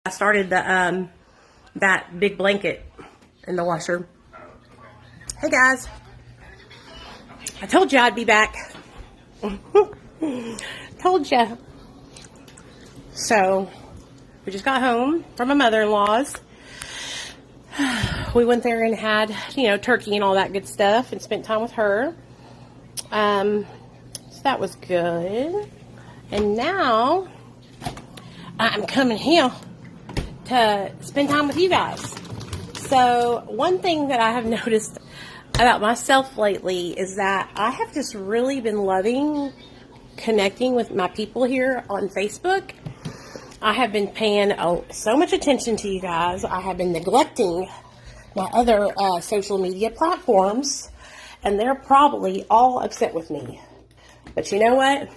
I started the that big blanket in the washer. Hey guys, I told you I'd be back. Told you. So we just got home from my mother-in-law's. We went there and had, turkey and all that good stuff and spent time with her. So that was good. And now I'm coming here to spend time with you guys. So one thing that I have noticed about myself lately is that I have just really been loving connecting with my people here on Facebook. I have been paying so much attention to you guys. I have been neglecting my other social media platforms, and they're probably all upset with me. But you know what?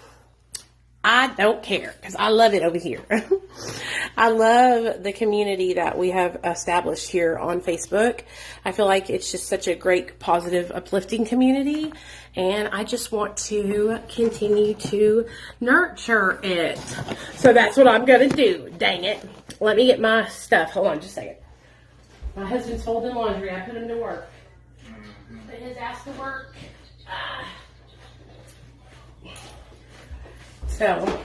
I don't care, because I love it over here. I love the community that we have established here on Facebook. I feel like it's just such a great, positive, uplifting community, and I just want to continue to nurture it. So that's what I'm going to do. Dang it. Let me get my stuff. Hold on just a second. My husband's folding laundry. I put him to work. Put his ass to work. So,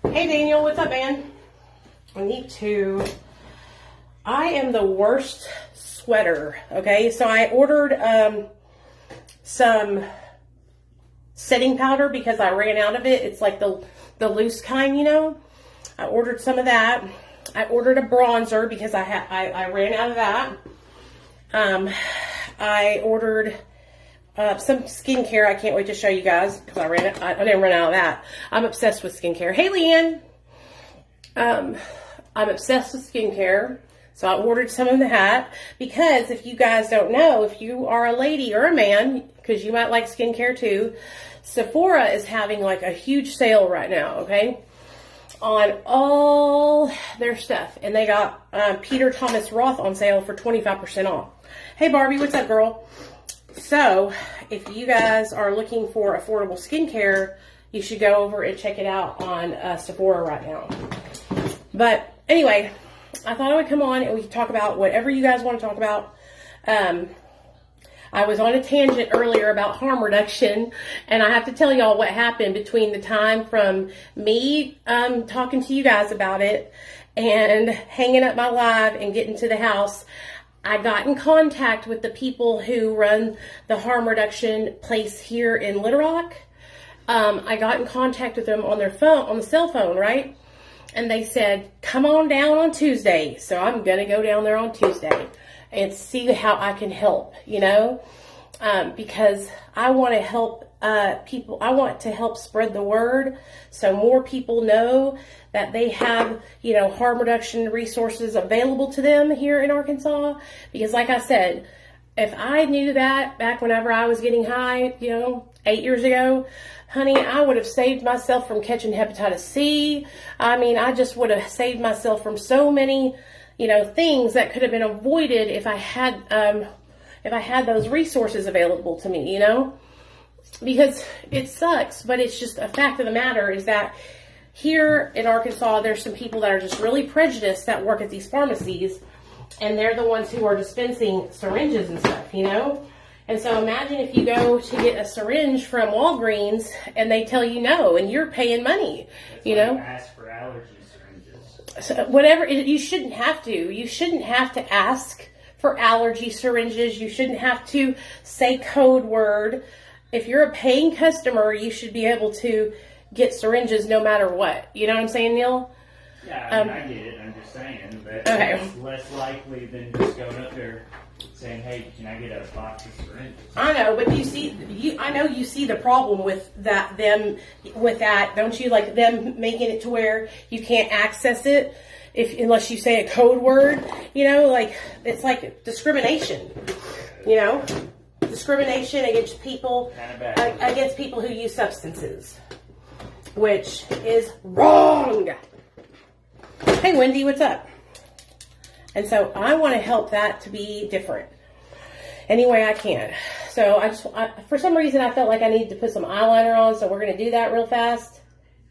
hey Daniel, what's up, man? I am the worst sweater, okay? So I ordered some setting powder because I ran out of it. It's like the loose kind, I ordered some of that. I ordered a bronzer because I ran out of that. I ordered some skincare. I can't wait to show you guys because I didn't run out of that. I'm obsessed with skincare. Hey, Leanne. I'm obsessed with skincare. So I ordered some of that because if you guys don't know, if you are a lady or a man, because you might like skincare too, Sephora is having like a huge sale right now, okay, on all their stuff. And they got Peter Thomas Roth on sale for 25% off. Hey, Barbie, what's up, girl? So, if you guys are looking for affordable skincare, you should go over and check it out on Sephora right now. But anyway, I thought I would come on and we could talk about whatever you guys want to talk about. I was on a tangent earlier about harm reduction, and I have to tell y'all what happened between the time from me talking to you guys about it and hanging up my live and getting to the house. I got in contact with the people who run the harm reduction place here in Little Rock. I got in contact with them on their phone, on the cell phone, right? And they said, come on down on Tuesday. So I'm going to go down there on Tuesday and see how I can help, because I want to help people. I want to help spread the word so more people know that they have, harm reduction resources available to them here in Arkansas. Because like I said, if I knew that back whenever I was getting high, 8 years ago, honey, I would have saved myself from catching hepatitis C. I just would have saved myself from so many, things that could have been avoided if I had those resources available to me, because it sucks, but it's just a fact of the matter is that here in Arkansas, there's some people that are just really prejudiced that work at these pharmacies, and they're the ones who are dispensing syringes and stuff, And so imagine if you go to get a syringe from Walgreens and they tell you no, and you're paying money, Ask for allergy syringes. So whatever, you shouldn't have to. You shouldn't have to ask for allergy syringes. You shouldn't have to say code word. If you're a paying customer, you should be able to get syringes no matter what. You know what I'm saying, Neil? Yeah, I get it. I'm just saying that it's less likely than just going up there saying, hey, can I get a box of syringes? I know, but I know you see the problem with that, don't you? Like them making it to where you can't access it unless you say a code word, it's like discrimination, discrimination against people who use substances, which is wrong. Hey, Wendy, what's up? And so I want to help that to be different any way I can. So for some reason, I felt like I needed to put some eyeliner on, so we're going to do that real fast.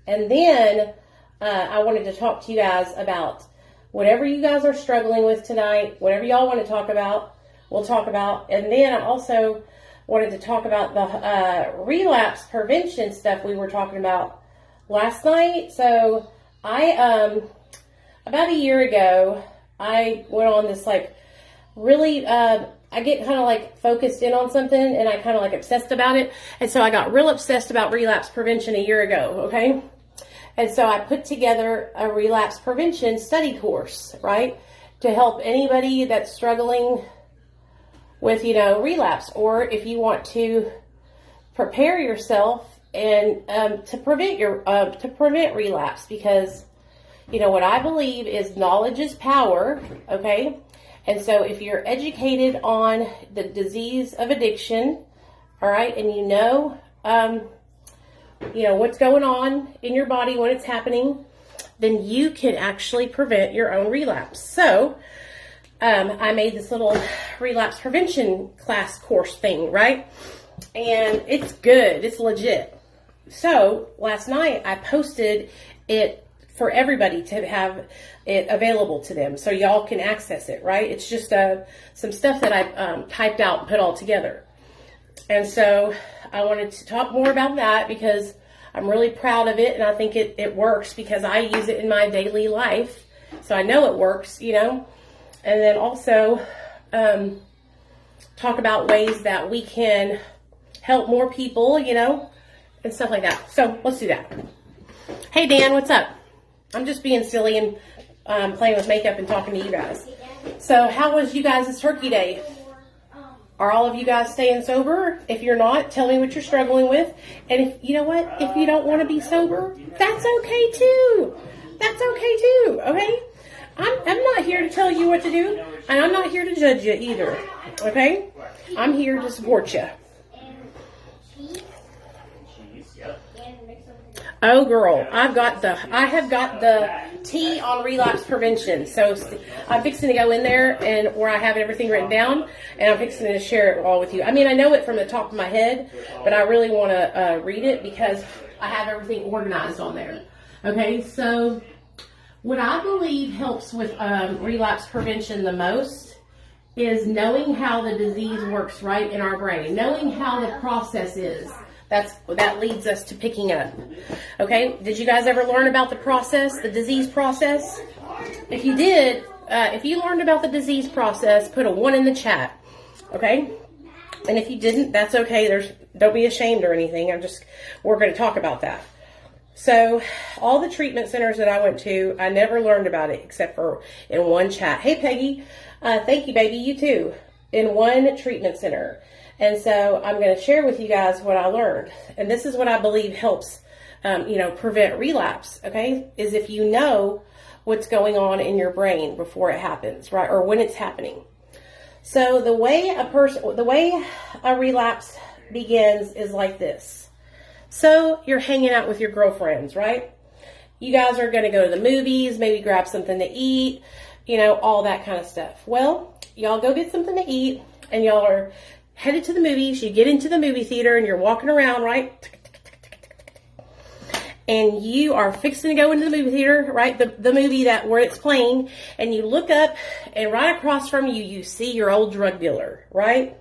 And then I wanted to talk to you guys about whatever you guys are struggling with tonight, whatever y'all want to talk about, we'll talk about. And then I also wanted to talk about the relapse prevention stuff we were talking about last night. So I, about a year ago, I went on this like really, I get kind of like focused in on something and I kind of like obsessed about it. And so I got real obsessed about relapse prevention a year ago, okay? And so I put together a relapse prevention study course, right? To help anybody that's struggling with, relapse, or if you want to prepare yourself and to prevent relapse, because what I believe is knowledge is power, okay? And so if you're educated on the disease of addiction, all right, and what's going on in your body when it's happening, then you can actually prevent your own relapse. So I made this little relapse prevention class course thing, right? And it's good. It's legit. So last night I posted it for everybody to have it available to them so y'all can access it, right? It's just some stuff that I typed out and put all together. And so I wanted to talk more about that because I'm really proud of it, and I think it works because I use it in my daily life. So I know it works, And then also talk about ways that we can help more people, and stuff like that. So let's do that. Hey, Dan, what's up? I'm just being silly and playing with makeup and talking to you guys. So how was you guys' turkey day? Are all of you guys staying sober? If you're not, tell me what you're struggling with. And if you know what, if you don't want to be sober, that's okay too. That's okay too, okay? I'm not here to tell you what to do, and I'm not here to judge you either, okay? I'm here to support you. Oh, girl, I have got the tea on relapse prevention. So I'm fixing to go in there and where I have everything written down, and I'm fixing to share it all with you. I mean, I know it from the top of my head, but I really want to read it because I have everything organized on there. Okay, so what I believe helps with relapse prevention the most is knowing how the disease works right in our brain, knowing how the process is. That leads us to picking up. Okay, did you guys ever learn about the process, the disease process? If you did, if you learned about the disease process, put a 1 in the chat. Okay, and if you didn't, that's okay. Don't be ashamed or anything. We're going to talk about that. So all the treatment centers that I went to, I never learned about it except for in one chat. Hey, Peggy, thank you, baby. You too. In one treatment center. And so I'm going to share with you guys what I learned. And this is what I believe helps, prevent relapse, okay? Is if you know what's going on in your brain before it happens, right? Or when it's happening. So the way a relapse begins is like this. So you're hanging out with your girlfriends, right? You guys are going to go to the movies, maybe grab something to eat, all that kind of stuff. Well, y'all go get something to eat, and y'all are headed to the movies. You get into the movie theater and you're walking around, right? And you are fixing to go into the movie theater, right? The movie where it's playing, and you look up, and right across from you, you see your old drug dealer, right?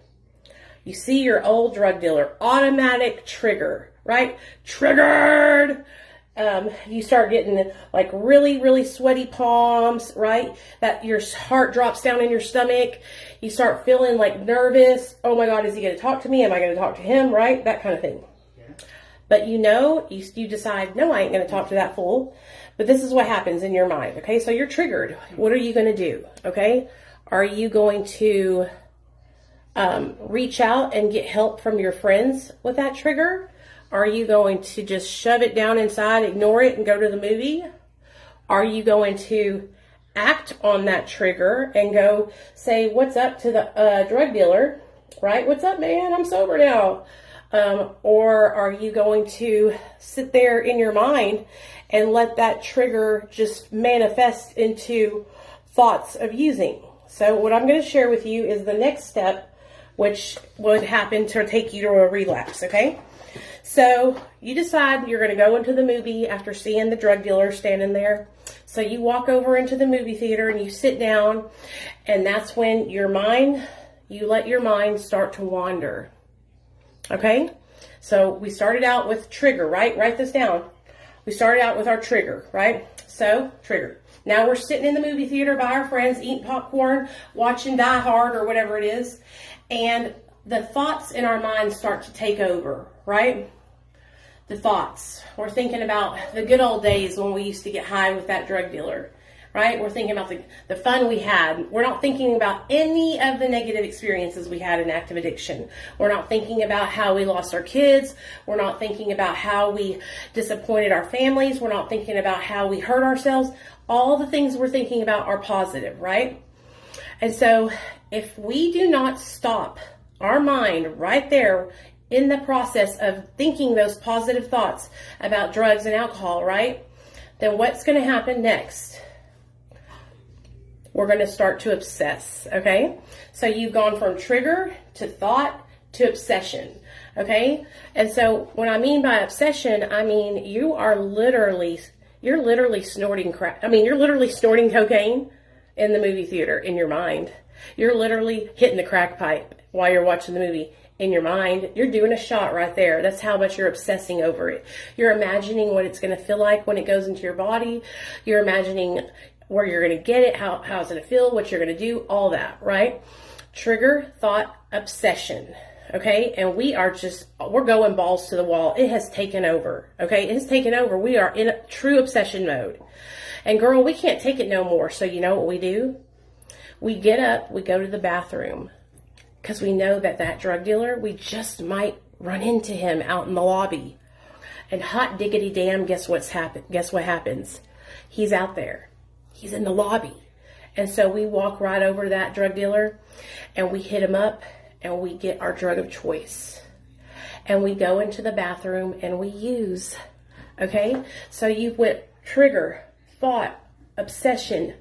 You see your old drug dealer. Automatic trigger, right? Triggered. You start getting like really, really sweaty palms, right? That your heart drops down in your stomach. You start feeling like nervous. Oh my God, is he going to talk to me? Am I going to talk to him? Right? That kind of thing. Yeah. But you decide, no, I ain't going to talk to that fool. But this is what happens in your mind. Okay. So you're triggered. What are you going to do? Okay. Are you going to reach out and get help from your friends with that trigger? Are you going to just shove it down inside, ignore it, and go to the movie? Are you going to act on that trigger and go say, what's up to the drug dealer, right? What's up, man? I'm sober now. Or are you going to sit there in your mind and let that trigger just manifest into thoughts of using? So what I'm going to share with you is the next step, which would happen to take you to a relapse, okay? So you decide you're going to go into the movie after seeing the drug dealer standing there. So you walk over into the movie theater and you sit down, and that's when you let your mind start to wander. Okay? So we started out with trigger, right? Write this down. We started out with our trigger, right? So, trigger. Now we're sitting in the movie theater by our friends, eating popcorn, watching Die Hard or whatever it is, and the thoughts in our minds start to take over, right? The thoughts. We're thinking about the good old days when we used to get high with that drug dealer, right? We're thinking about the fun we had. We're not thinking about any of the negative experiences we had in active addiction. We're not thinking about how we lost our kids. We're not thinking about how we disappointed our families. We're not thinking about how we hurt ourselves. All the things we're thinking about are positive, right? And so if we do not stop our mind right there in the process of thinking those positive thoughts about drugs and alcohol, right? Then what's going to happen next? We're going to start to obsess, okay? So you've gone from trigger to thought to obsession, okay? And so when I mean by obsession, I mean you're literally snorting crack. I mean, you're literally snorting cocaine in the movie theater in your mind. You're literally hitting the crack pipe while you're watching the movie. In your mind, you're doing a shot right there. That's how much you're obsessing over it. You're imagining what it's going to feel like when it goes into your body. You're imagining where you're going to get it, how it's going to feel, what you're going to do, all that, right? Trigger, thought, obsession, okay? And we're going balls to the wall. It has taken over, okay? It has taken over. We are in a true obsession mode. And girl, we can't take it no more. So you know what we do? We get up, we go to the bathroom. Because we know that drug dealer, we just might run into him out in the lobby. And hot diggity damn, guess what happens? He's out there. He's in the lobby. And so we walk right over to that drug dealer and we hit him up and we get our drug of choice. And we go into the bathroom and we use. Okay? So you went trigger, thought, obsession,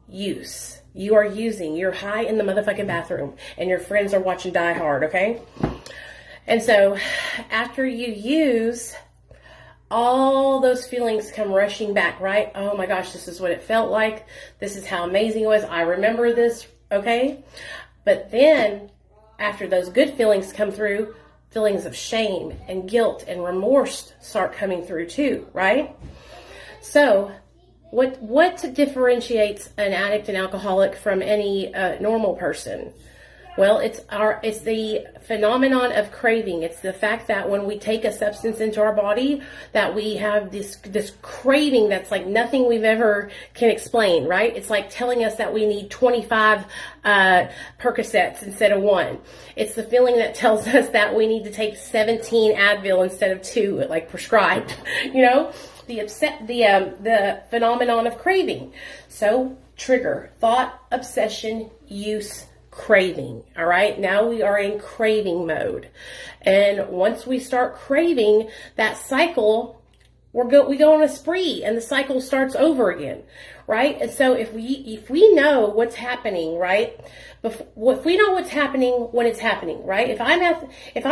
use. You are using. You're high in the motherfucking bathroom and your friends are watching Die Hard, okay? And so after you use, all those feelings come rushing back, right? Oh my gosh, this is what it felt like. This is how amazing it was. I remember this, okay? But then after those good feelings come through, feelings of shame and guilt and remorse start coming through too, right? So what differentiates an addict and alcoholic from any normal person? Well, it's the phenomenon of craving. It's the fact that when we take a substance into our body, that we have this craving that's like nothing we've ever can explain, right? It's like telling us that we need 25 Percocets instead of 1. It's the feeling that tells us that we need to take 17 Advil instead of 2, like prescribed, you know? The phenomenon of craving. So trigger, thought, obsession, use, craving. All right. Now we are in craving mode. And once we start craving, that cycle, we go on a spree and the cycle starts over again. Right. And so if we know what's happening, right? If we know what's happening when it's happening, right? If I'm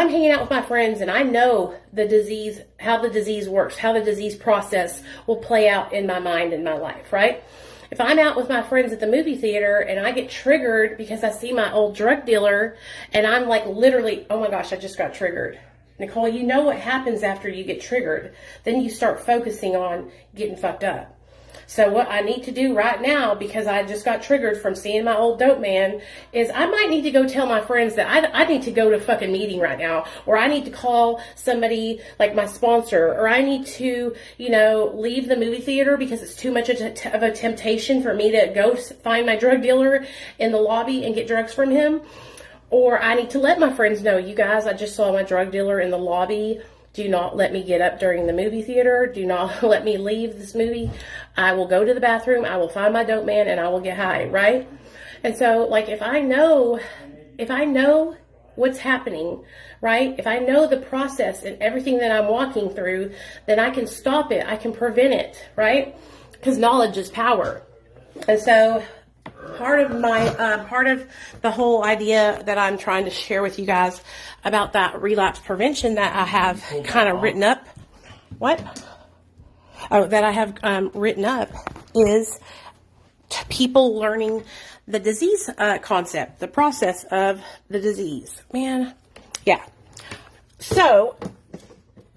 hanging out with my friends and I know the disease, how the disease works, how the disease process will play out in my mind and my life, right? If I'm out with my friends at the movie theater and I get triggered because I see my old drug dealer and I'm like literally, oh my gosh, I just got triggered. Nicole, you know what happens after you get triggered. Then you start focusing on getting fucked up. So what I need to do right now, because I just got triggered from seeing my old dope man, is I might need to go tell my friends that I need to go to a fucking meeting right now, or I need to call somebody like my sponsor, or I need to, leave the movie theater because it's too much of a temptation for me to go find my drug dealer in the lobby and get drugs from him. Or I need to let my friends know, you guys, I just saw my drug dealer in the lobby. Do not let me get up during the movie theater. Do not let me leave this movie. I will go to the bathroom. I will find my dope man and I will get high, right? And so, like, if I know what's happening, right? If I know the process and everything that I'm walking through, then I can stop it. I can prevent it, right? Because knowledge is power. And so part of the whole idea that I'm trying to share with you guys about that relapse prevention that I have kind of written up. What? Oh, that I have written up is people learning the disease concept, the process of the disease. Man, yeah. So,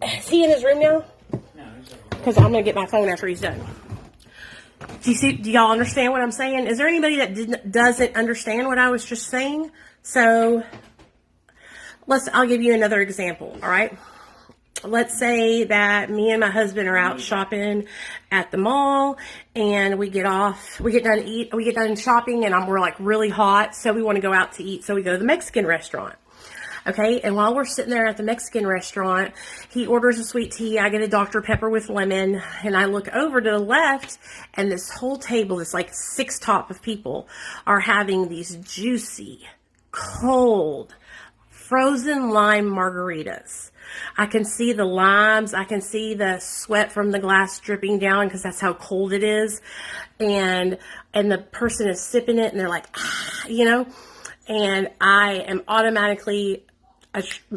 is he in his room now? Because I'm going to get my phone after he's done. Do y'all understand what I'm saying? Is there anybody that doesn't understand what I was just saying? So, I'll give you another example, all right? Let's say that me and my husband are out shopping at the mall, and we get done shopping, and we're like really hot, so we want to go out to eat, so we go to the Mexican restaurant. Okay, and while we're sitting there at the Mexican restaurant, he orders a sweet tea, I get a Dr. Pepper with lemon, and I look over to the left, and this whole table, this like 6 top of people, are having these juicy, cold, frozen lime margaritas. I can see the limes, I can see the sweat from the glass dripping down because that's how cold it is, and the person is sipping it, and they're like, and I am automatically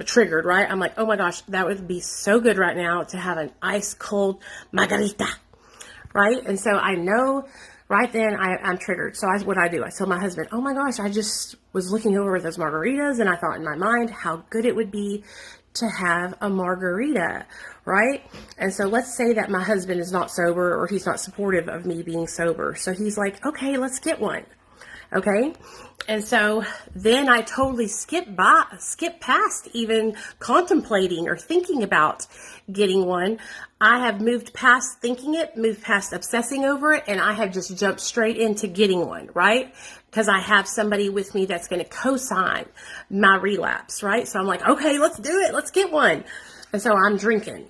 triggered, right? I'm like, oh my gosh, that would be so good right now to have an ice cold margarita, right? And so I know right then I'm triggered. So what I do, I tell my husband, oh my gosh, I just was looking over at those margaritas, and I thought in my mind how good it would be to have a margarita, right? And so let's say that my husband is not sober, or he's not supportive of me being sober. So he's like, okay, let's get one. Okay. And so then I totally skip past even contemplating or thinking about getting one. I have moved past thinking it, moved past obsessing over it, and I have just jumped straight into getting one, right? Because I have somebody with me that's going to co-sign my relapse, right? So I'm like, okay, let's do it. Let's get one. And so I'm drinking,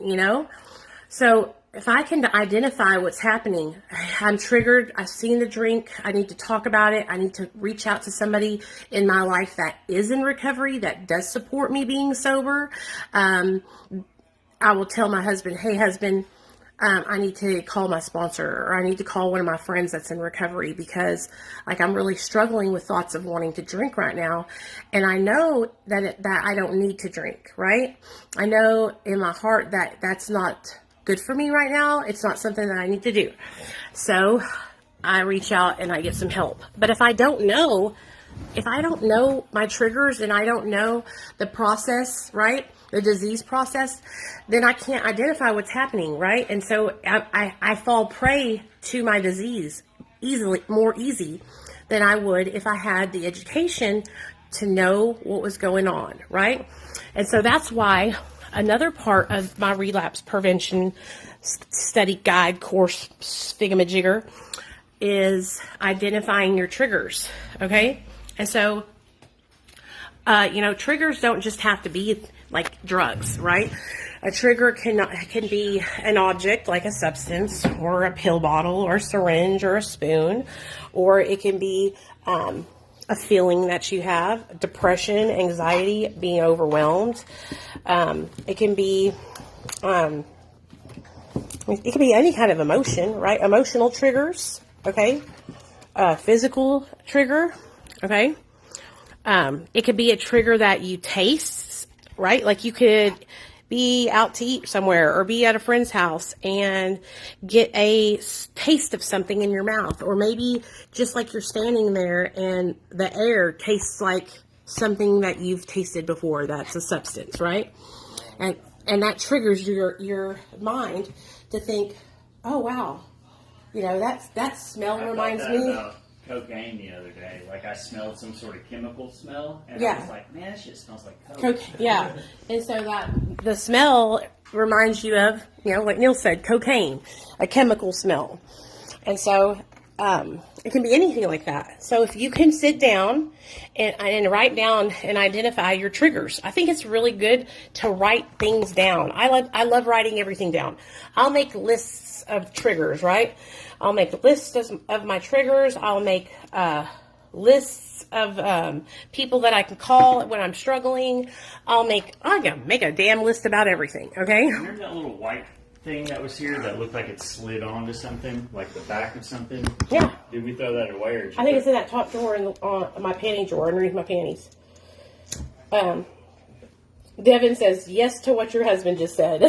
So if I can identify what's happening, I'm triggered, I've seen the drink, I need to talk about it, I need to reach out to somebody in my life that is in recovery, that does support me being sober. I will tell my husband, hey husband, I need to call my sponsor, or I need to call one of my friends that's in recovery, because I'm really struggling with thoughts of wanting to drink right now. And I know that I don't need to drink, right? I know in my heart that that's not good for me right now. It's not something that I need to do. So I reach out and I get some help. But if I don't know my triggers, and I don't know the process, right? The disease process, then I can't identify what's happening, right? And so I fall prey to my disease more easy than I would if I had the education to know what was going on, right? And so that's why another part of my relapse prevention study guide course thingamajigger is identifying your triggers, okay? And so, triggers don't just have to be like drugs, right? A trigger can be an object like a substance, or a pill bottle, or a syringe, or a spoon, or it can be a feeling that you have, depression, anxiety, being overwhelmed. It can be any kind of emotion, right? Emotional triggers, okay? Physical trigger, okay? It could be a trigger that you taste, right? Like you could be out to eat somewhere, or be at a friend's house and get a taste of something in your mouth, or maybe just like you're standing there and the air tastes like something that you've tasted before. That's a substance, right? And that triggers your mind to think, oh wow, that smell reminds me. About cocaine the other day. Like I smelled some sort of chemical smell, and yeah. I was like, man, that shit smells like coke. Yeah. And so that the smell reminds you of, like Neil said, cocaine, a chemical smell. And so it can be anything like that. So if you can sit down and write down and identify your triggers, I think it's really good to write things down. I love writing everything down. I'll make lists of triggers, right? I'll make lists of my triggers. I'll make lists of people that I can call when I'm struggling. I can make a damn list about everything, okay? Remember that little white thing that was here that looked like it slid onto something, like the back of something? Yeah. Did we throw that away? Or I think it's in that top drawer in my panty drawer underneath my panties. Devin says yes to what your husband just said.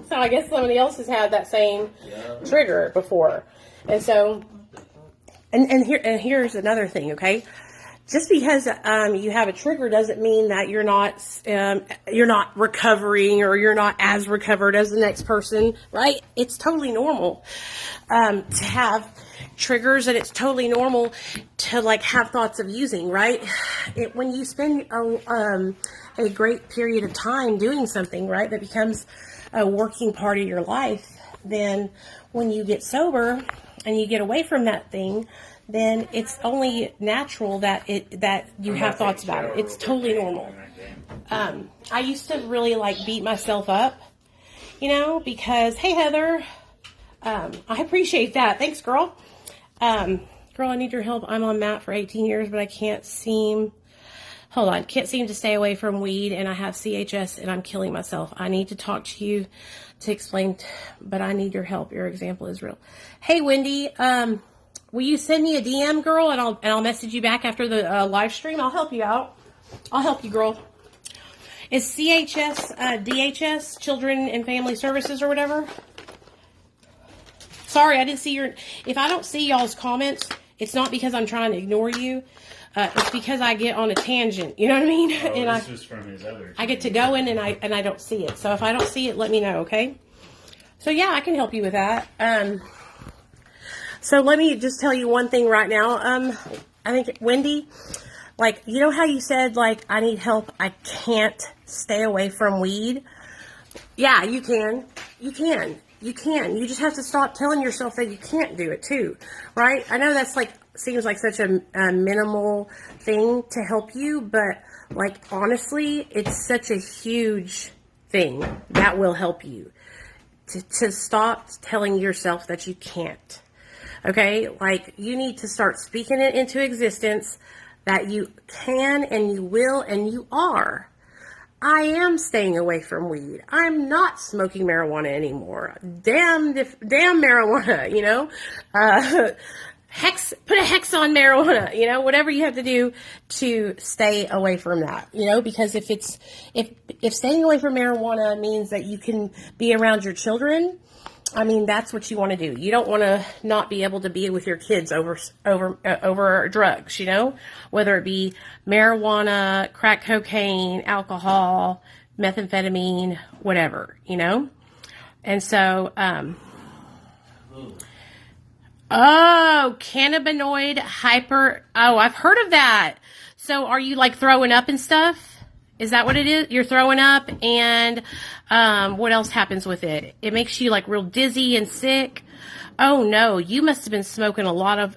So I guess somebody else has had that same trigger before. And so, and here's another thing, okay? Just because you have a trigger doesn't mean that you're not recovering, or you're not as recovered as the next person, right? It's totally normal to have triggers, and it's totally normal to like have thoughts of using, right? When you spend a great period of time doing something, right, that becomes a working part of your life, then when you get sober and you get away from that thing, then it's only natural that you have thoughts about it. It's totally normal. I used to really like beat myself up, because, hey, Heather, I appreciate that. Thanks, girl. Girl, I need your help. I'm on MAT for 18 years, but I can't seem to stay away from weed, and I have CHS, and I'm killing myself. I need to talk to you to explain, but I need your help. Your example is real. Hey, Wendy, will you send me a DM, girl, and I'll message you back after the live stream? I'll help you out. I'll help you, girl. Is CHS DHS, Children and Family Services, or whatever? Sorry, I didn't see if I don't see y'all's comments, it's not because I'm trying to ignore you. It's because I get on a tangent. You know what I mean? Oh, and this was from his other. I get to go in and I don't see it. So if I don't see it, let me know, okay? So yeah, I can help you with that. So let me just tell you one thing right now. I think, Wendy, like, you know how you said, like, I need help, I can't stay away from weed? Yeah, you can. You can. You can. You just have to stop telling yourself that you can't do it too, right? I know that's seems like such a minimal thing to help you, but like, honestly, it's such a huge thing that will help you to stop telling yourself that you can't. Okay, like, you need to start speaking it into existence that you can and you will and you are. I am staying away from weed. I'm not smoking marijuana anymore. Damn marijuana, put a hex on marijuana, whatever you have to do to stay away from that, because if staying away from marijuana means that you can be around your children, I mean, that's what you want to do. You don't want to not be able to be with your kids over drugs, whether it be marijuana, crack cocaine, alcohol, methamphetamine, whatever, And so, cannabinoid I've heard of that. So are you like throwing up and stuff? Is that what it is? You're throwing up, and what else happens with it? It makes you like real dizzy and sick. Oh no, you must have been smoking a lot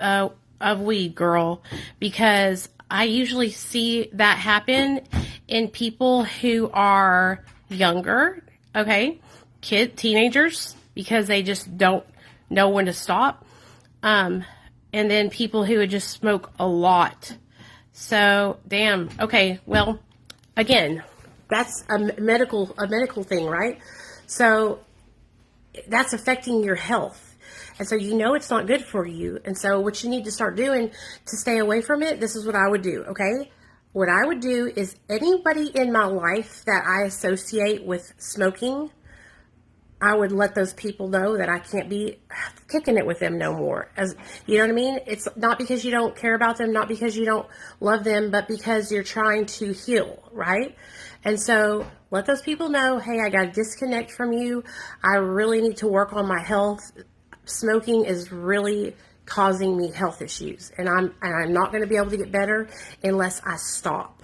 of weed, girl, because I usually see that happen in people who are younger, okay, teenagers, because they just don't know when to stop, and then people who would just smoke a lot. So, damn. Okay, well, again, that's a medical thing, right? So that's affecting your health. And so it's not good for you. And so what you need to start doing to stay away from it, this is what I would do, okay? What I would do is, anybody in my life that I associate with smoking, I would let those people know that I can't be kicking it with them no more. You know what I mean? It's not because you don't care about them, not because you don't love them, but because you're trying to heal, right? And so let those people know, hey, I got to disconnect from you. I really need to work on my health. Smoking is really causing me health issues, and I'm not going to be able to get better unless I stop.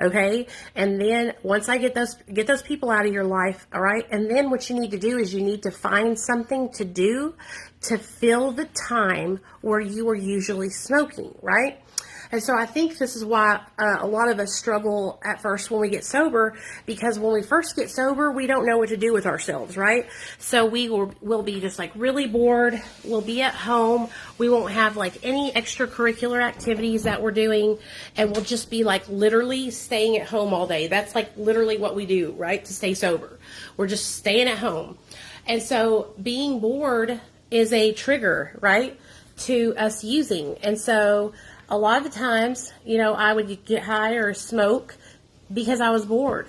Okay, and then once I get those people out of your life, all right, and then what you need to do is you need to find something to do to fill the time where you are usually smoking, right? And so I think this is why a lot of us struggle at first when we get sober, because when we first get sober, we don't know what to do with ourselves, right? So we'll be just like really bored. We'll be at home. We won't have like any extracurricular activities that we're doing, and we'll just be like literally staying at home all day. That's like literally what we do, right? To stay sober. We're just staying at home. And so being bored is a trigger, right, to us using. And so a lot of the times, I would get high or smoke because I was bored,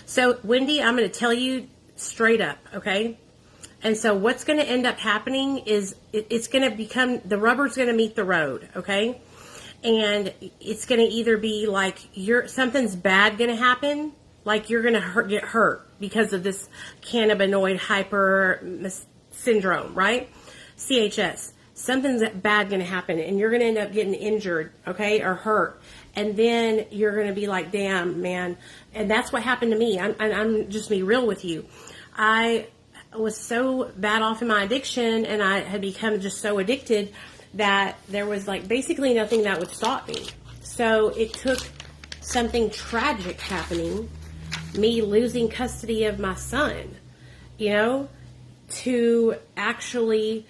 So, Wendy, I'm going to tell you straight up, okay? And so what's going to end up happening is it's going to become, the rubber's going to meet the road, okay? And it's going to either be like something's bad going to happen, like you're going to get hurt because of this cannabinoid hyper syndrome, right? CHS. Something's bad going to happen, and you're going to end up getting injured, okay, or hurt. And then you're going to be like, damn, man. And that's what happened to me. I'm just be real with you. I was so bad off in my addiction, and I had become just so addicted that there was like basically nothing that would stop me. So it took something tragic happening, me losing custody of my son, to actually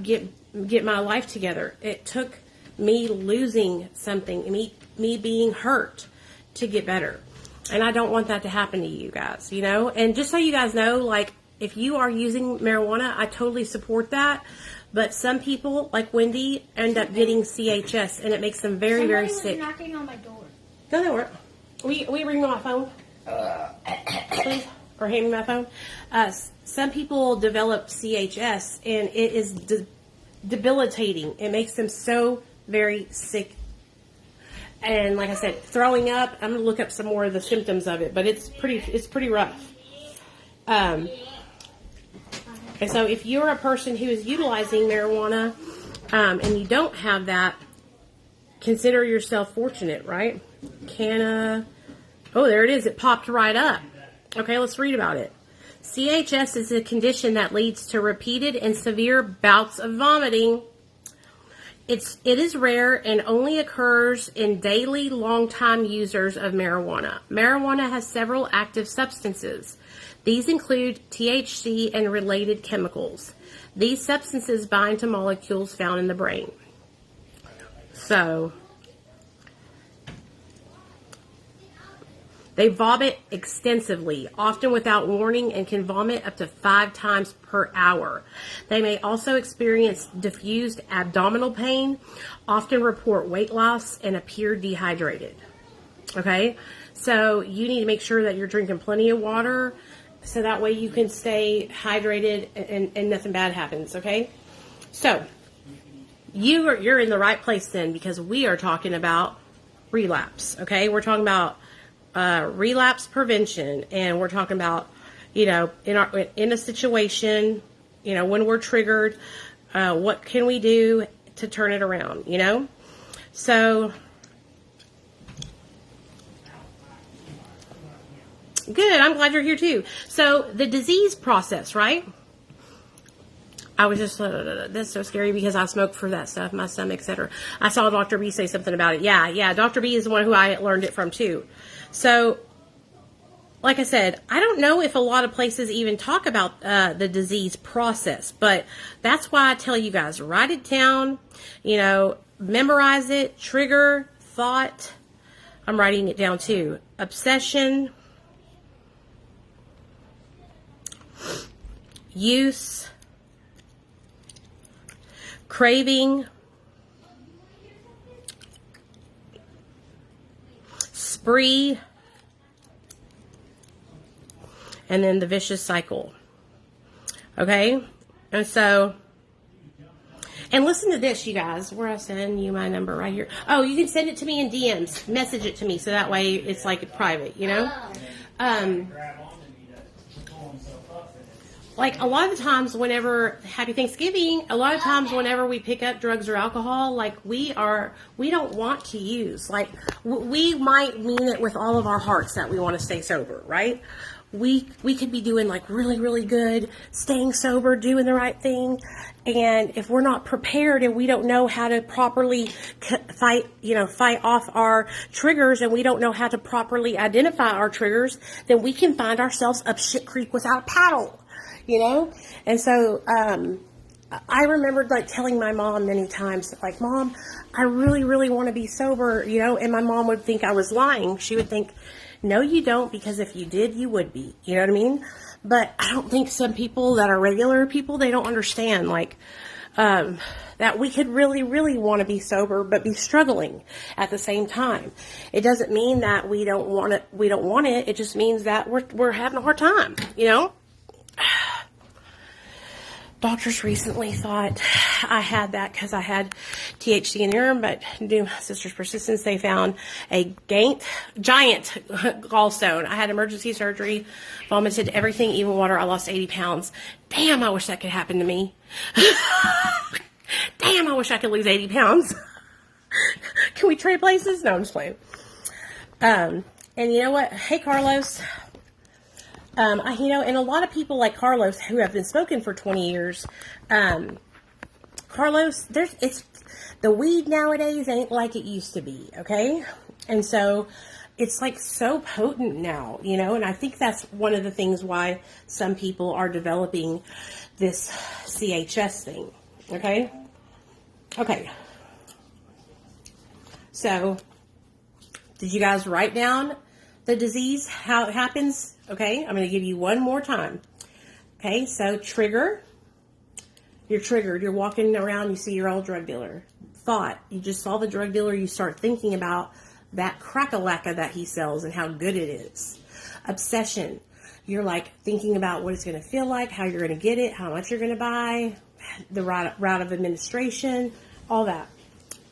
get my life together. It took me losing something, me being hurt to get better. And I don't want that to happen to you guys, And just so you guys know, like, if you are using marijuana, I totally support that. But some people, like Wendy, end up getting CHS, and it makes them very, very sick. Somebody was knocking on my door. No, they weren't. Will you ring my phone? Please? Or hand me my phone? Some people develop CHS, and it is debilitating. It makes them so very sick. And like I said, throwing up, I'm going to look up some more of the symptoms of it, but it's pretty rough. And so if you're a person who is utilizing marijuana, and you don't have that, consider yourself fortunate, right? Oh, there it is. It popped right up. Okay, let's read about it. CHS is a condition that leads to repeated and severe bouts of vomiting. It is rare and only occurs in daily long-time users of marijuana. Marijuana has several active substances. These include THC and related chemicals. These substances bind to molecules found in the brain. So, they vomit extensively, often without warning, and can vomit up to 5 times per hour. They may also experience diffused abdominal pain, often report weight loss, and appear dehydrated. Okay? So you need to make sure that you're drinking plenty of water so that way you can stay hydrated and nothing bad happens. Okay? So you're in the right place then, because we are talking about relapse. Okay? We're talking about relapse prevention, and we're talking about, in a situation, when we're triggered, what can we do to turn it around, So, good, I'm glad you're here too. So, the disease process, right? I was just, that's so scary because I smoked for that stuff, my stomach, etc. I saw Dr. B say something about it. Yeah, Dr. B is the one who I learned it from too. So, like I said, I don't know if a lot of places even talk about the disease process, but that's why I tell you guys, write it down, memorize it, trigger, thought. I'm writing it down too. Obsession, use, craving, spree, and then the vicious cycle. Okay? And so, and listen to this, you guys. Where I send you my number right here. Oh, you can send it to me in DMs. Message it to me so that way it's like private, Like a lot of the times whenever, happy Thanksgiving, a lot of times whenever we pick up drugs or alcohol, like we don't want to use. Like we might mean it with all of our hearts that we want to stay sober, right? We could be doing like really, really good, staying sober, doing the right thing. And if we're not prepared and we don't know how to properly fight off our triggers, and we don't know how to properly identify our triggers, then we can find ourselves up shit creek without a paddle. And so, I remembered like telling my mom many times, like, Mom, I really, really want to be sober, you know, and my mom would think I was lying. She would think, no, you don't, because if you did, you would be, you know what I mean? But I don't think some people that are regular people, they don't understand, like, that we could really, really want to be sober, but be struggling at the same time. It doesn't mean that we don't want it. We don't want it. It just means that we're having a hard time, you know? Doctors recently thought I had that because I had THC in the urine, but due to my sister's persistence, they found a giant gallstone. I had emergency surgery, vomited everything, even water. I lost 80 pounds. Damn, I wish that could happen to me. Damn, I wish I could lose 80 pounds. Can we trade places? No, I'm just playing. And you know what? Hey, Carlos. You know, and a lot of people like Carlos who have been smoking for 20 years, Carlos, the weed nowadays ain't like it used to be, okay? And so it's like so potent now, you know, and I think that's one of the things why some people are developing this CHS thing, okay? Okay. So, did you guys write down the disease, how it happens? Okay, I'm going to give you one more time. Okay, so trigger. You're triggered. You're walking around, you see your old drug dealer. Thought. You just saw the drug dealer. You start thinking about that crack-a-lacka that he sells and how good it is. Obsession. You're like thinking about what it's going to feel like, how you're going to get it, how much you're going to buy, the route of administration, all that.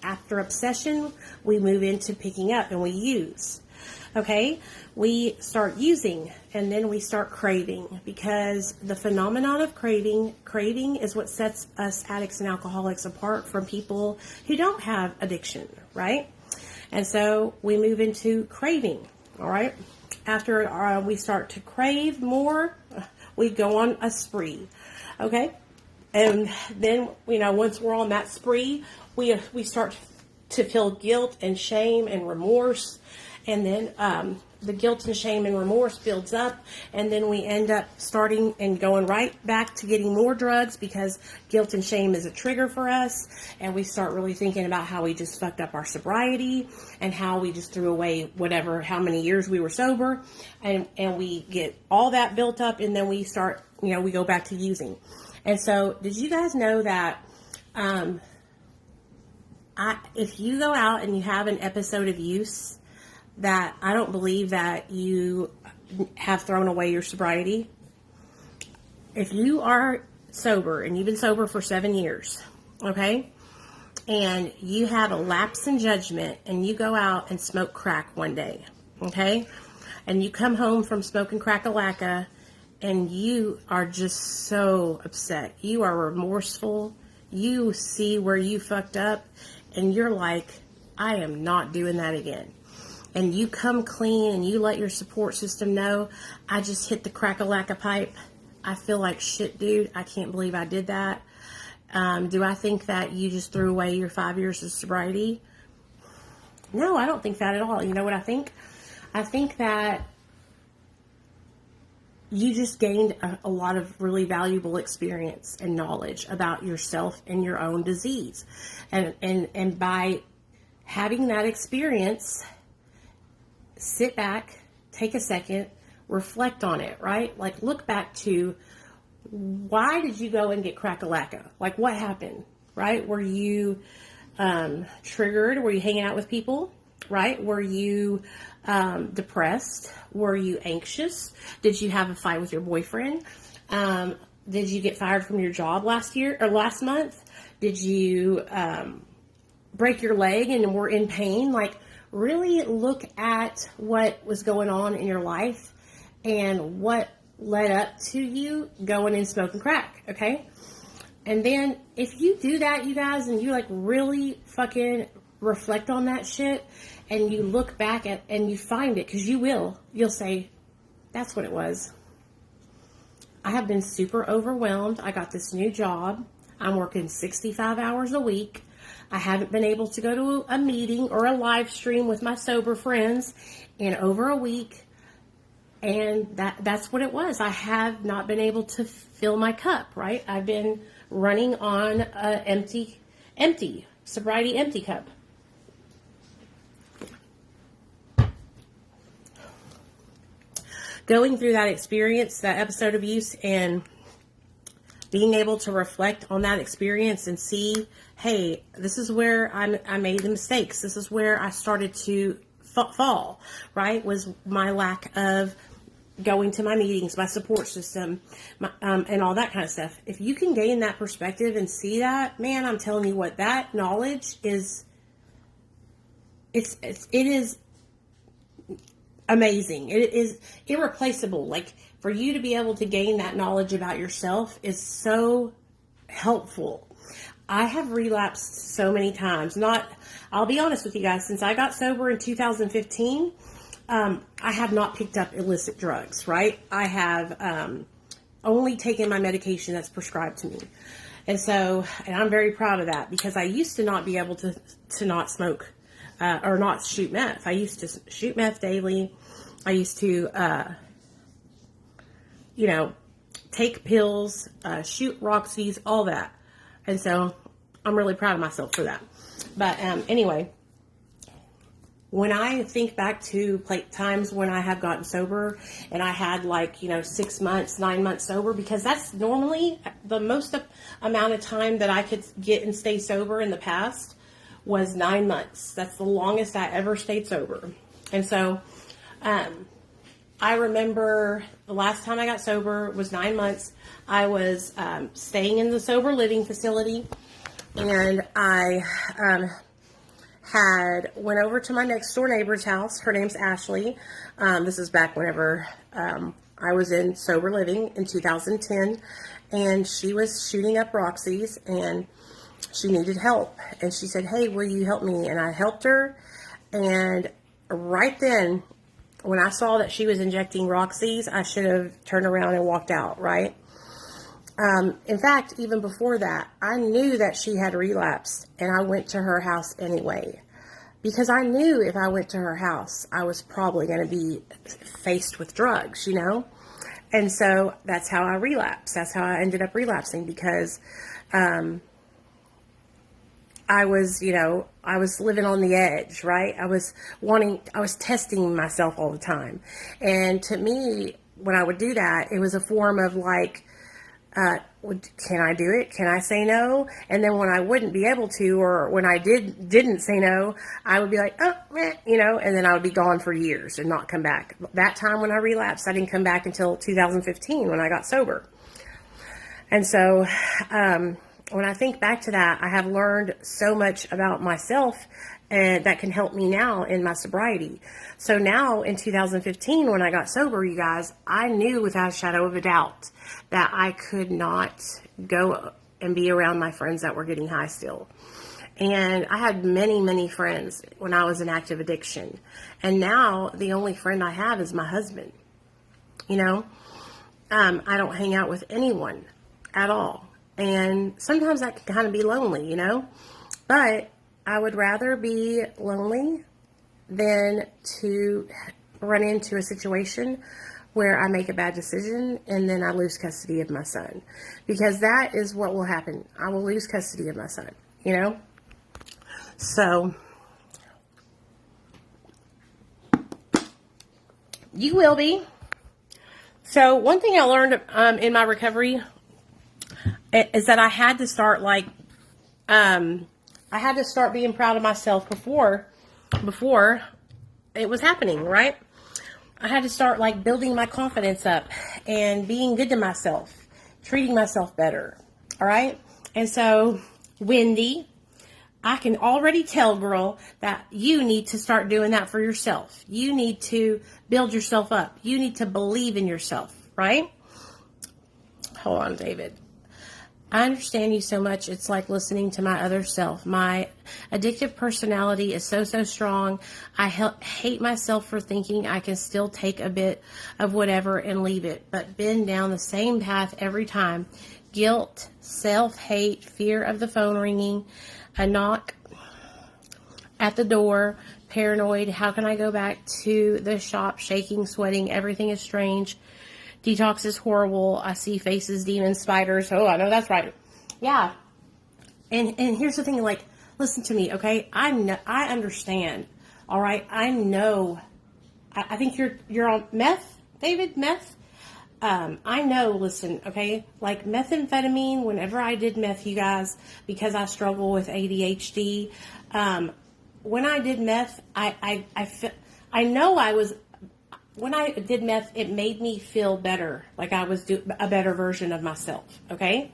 After obsession, we move into picking up and we use. Okay, we start using and then we start craving, because the phenomenon of craving is what sets us addicts and alcoholics apart from people who don't have addiction, right? And so we move into craving, all right? After we start to crave more, we go on a spree, okay? And then, you know, once we're on that spree, we start to feel guilt and shame and remorse. And then the guilt and shame and remorse builds up, and then we end up starting and going right back to getting more drugs, because guilt and shame is a trigger for us, and we start really thinking about how we just fucked up our sobriety and how we just threw away how many years we were sober, and we get all that built up, and then we start, you know, we go back to using. And so, did you guys know that if you go out and you have an episode of use, that I don't believe that you have thrown away your sobriety? If you are sober and you've been sober for 7 years, okay, and you have a lapse in judgment and you go out and smoke crack one day, okay, and you come home from smoking crack-a-lacka and you are just so upset, you are remorseful, you see where you fucked up, and you're like, I am not doing that again. And you come clean and you let your support system know, I just hit the crack-a-lacka pipe. I feel like shit, dude. I can't believe I did that. Do I think that you just threw away your 5 years of sobriety? No, I don't think that at all. You know what I think? I think that you just gained a lot of really valuable experience and knowledge about yourself and your own disease. And by having that experience, sit back, take a second, reflect on it, right? Like, look back to, why did you go and get crack-a-lacka? Like, what happened, right? Were you triggered? Were you hanging out with people, right? Were you depressed? Were you anxious? Did you have a fight with your boyfriend? Did you get fired from your job last month? Did you break your leg and were in pain? Like, really look at what was going on in your life and what led up to you going and smoking crack, okay? And then if you do that, you guys, and you like really fucking reflect on that shit and you look back at and you find it, because you'll say, that's what it was. I have been super overwhelmed. I got this new job. I'm working 65 hours a week. I haven't been able to go to a meeting or a live stream with my sober friends in over a week. And that's what it was. I have not been able to fill my cup, right? I've been running on a empty sobriety empty cup. Going through that experience, that episode of use, and being able to reflect on that experience and see, hey, this is where I made the mistakes. This is where I started to fall, right? Was my lack of going to my meetings, my support system, and all that kind of stuff. If you can gain that perspective and see that, man, I'm telling you what, that knowledge is, it is amazing. It is irreplaceable. Like, for you to be able to gain that knowledge about yourself is so helpful. I have relapsed so many times. I'll be honest with you guys, since I got sober in 2015, I have not picked up illicit drugs, right? I have only taken my medication that's prescribed to me. And I'm very proud of that, because I used to not be able to not smoke or not shoot meth. I used to shoot meth daily. I used to, take pills, shoot Roxy's, all that. And so I'm really proud of myself for that. But anyway, when I think back to times when I have gotten sober and I had 6 months, 9 months sober, because that's normally the most amount of time that I could get and stay sober in the past was 9 months. That's the longest I ever stayed sober. And so I remember the last time I got sober was 9 months. I was staying in the sober living facility, and I went over to my next door neighbor's house. Her name's Ashley. This is back whenever I was in sober living in 2010, and she was shooting up Roxy's, and she needed help. And she said, hey, will you help me? And I helped her. And right then, when I saw that she was injecting Roxy's, I should have turned around and walked out, right? In fact, even before that, I knew that she had relapsed, and I went to her house anyway, because I knew if I went to her house, I was probably going to be faced with drugs, And so that's how I relapsed. That's how I ended up relapsing, because I was living on the edge, right? I was testing myself all the time. And to me, when I would do that, it was a form of can I do it? Can I say no? And then when I wouldn't be able to, or when I didn't say no, I would be like, oh, meh, and then I would be gone for years and not come back. That time when I relapsed, I didn't come back until 2015 when I got sober. And so, when I think back to that, I have learned so much about myself, and that can help me now in my sobriety. So now in 2015, when I got sober, you guys, I knew without a shadow of a doubt that I could not go and be around my friends that were getting high still. And I had many, many friends when I was in active addiction. And now the only friend I have is my husband. I don't hang out with anyone at all. And sometimes that can kind of be lonely, but I would rather be lonely than to run into a situation where I make a bad decision and then I lose custody of my son, because that is what will happen. I will lose custody of my son, So you will be. So one thing I learned in my recovery is that I had to start being proud of myself before it was happening, right? I had to start building my confidence up and being good to myself, treating myself better. All right. And so, Wendy, I can already tell, girl, that you need to start doing that for yourself. You need to build yourself up. You need to believe in yourself, right? Hold on, David. I understand you so much. It's like listening to my other self. My addictive personality is so strong. I hate myself for thinking I can still take a bit of whatever and leave it, but been down the same path every time. Guilt, self-hate, fear of the phone ringing, a knock at the door, paranoid. How can I go back to the shop shaking, sweating? Everything is strange. Detox is horrible. I see faces, demons, spiders. Oh, I know that's right. Yeah. And here's the thing, like, listen to me, okay? I understand. All right. I know. I think you're on meth, David, meth. I know, listen, okay, like methamphetamine, whenever I did meth, you guys, because I struggle with ADHD, when I did meth, I know I was, when I did meth, it made me feel better, like I was a better version of myself, okay,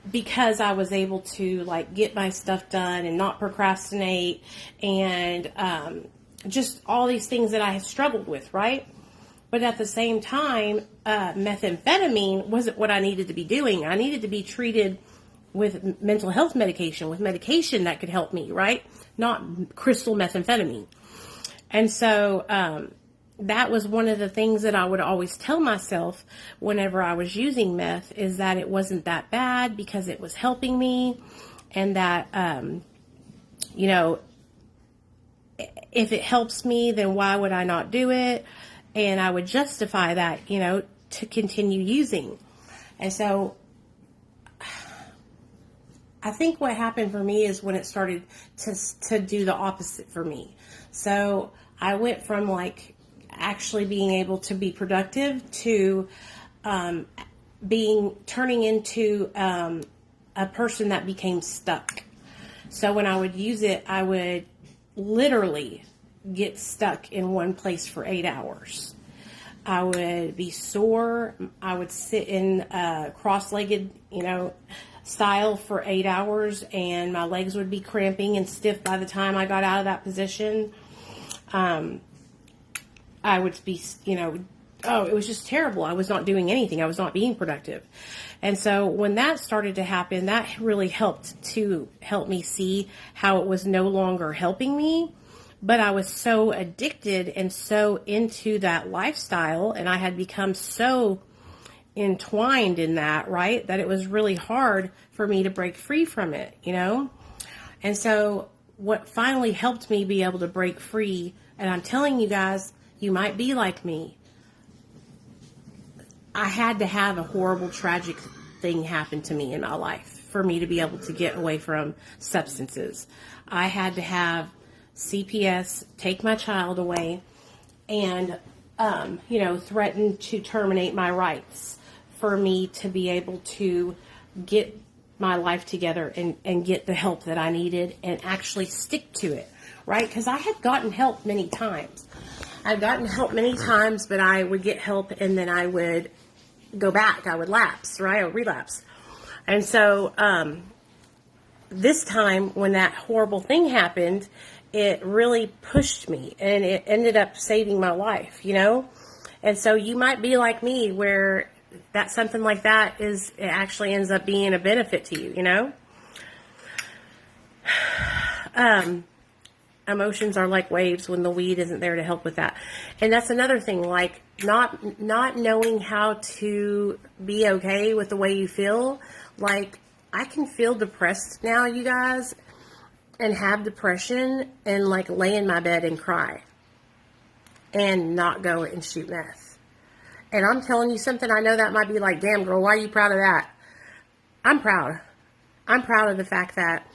because I was able to, like, get my stuff done and not procrastinate, and just all these things that I had struggled with, right? But at the same time, methamphetamine wasn't what I needed to be doing. I needed to be treated with mental health medication, with medication that could help me, right? Not crystal methamphetamine. And so that was one of the things that I would always tell myself whenever I was using meth, is that it wasn't that bad because it was helping me, and that, you know, if it helps me, then why would I not do it? And I would justify that, you know, to continue using. And so I think what happened for me is when it started to do the opposite for me. So I went from, like, actually being able to be productive to turning into a person that became stuck. So when I would use it, I would literally get stuck in one place for 8 hours. I would be sore. I would sit in cross-legged, you know, style for 8 hours, and my legs would be cramping and stiff by the time I got out of that position. I would be, you know, it was just terrible. I was not doing anything. I was not being productive. And so when that started to happen, that really helped me see how it was no longer helping me. But I was so addicted and so into that lifestyle, and I had become so entwined in that, right, that it was really hard for me to break free from it, you know? And so what finally helped me be able to break free, and I'm telling you guys, you might be like me, I had to have a horrible, tragic thing happen to me in my life for me to be able to get away from substances. I had to have CPS take my child away and, you know, threaten to terminate my rights for me to be able to get my life together and get the help that I needed and actually stick to it, right? Because I had gotten help many times. I'd gotten help many times, but I would get help and then I would go back. I would lapse, right? I would relapse. And so this time when that horrible thing happened, it really pushed me and it ended up saving my life, you know? And so you might be like me where that something like that it actually ends up being a benefit to you, you know? Emotions are like waves when the weed isn't there to help with that. And that's another thing, like not knowing how to be okay with the way you feel. Like, I can feel depressed now, you guys, and have depression and, like, lay in my bed and cry and not go and shoot meth. And I'm telling you something, I know that might be like, damn girl, why are you proud of that? I'm proud. I'm proud of the fact that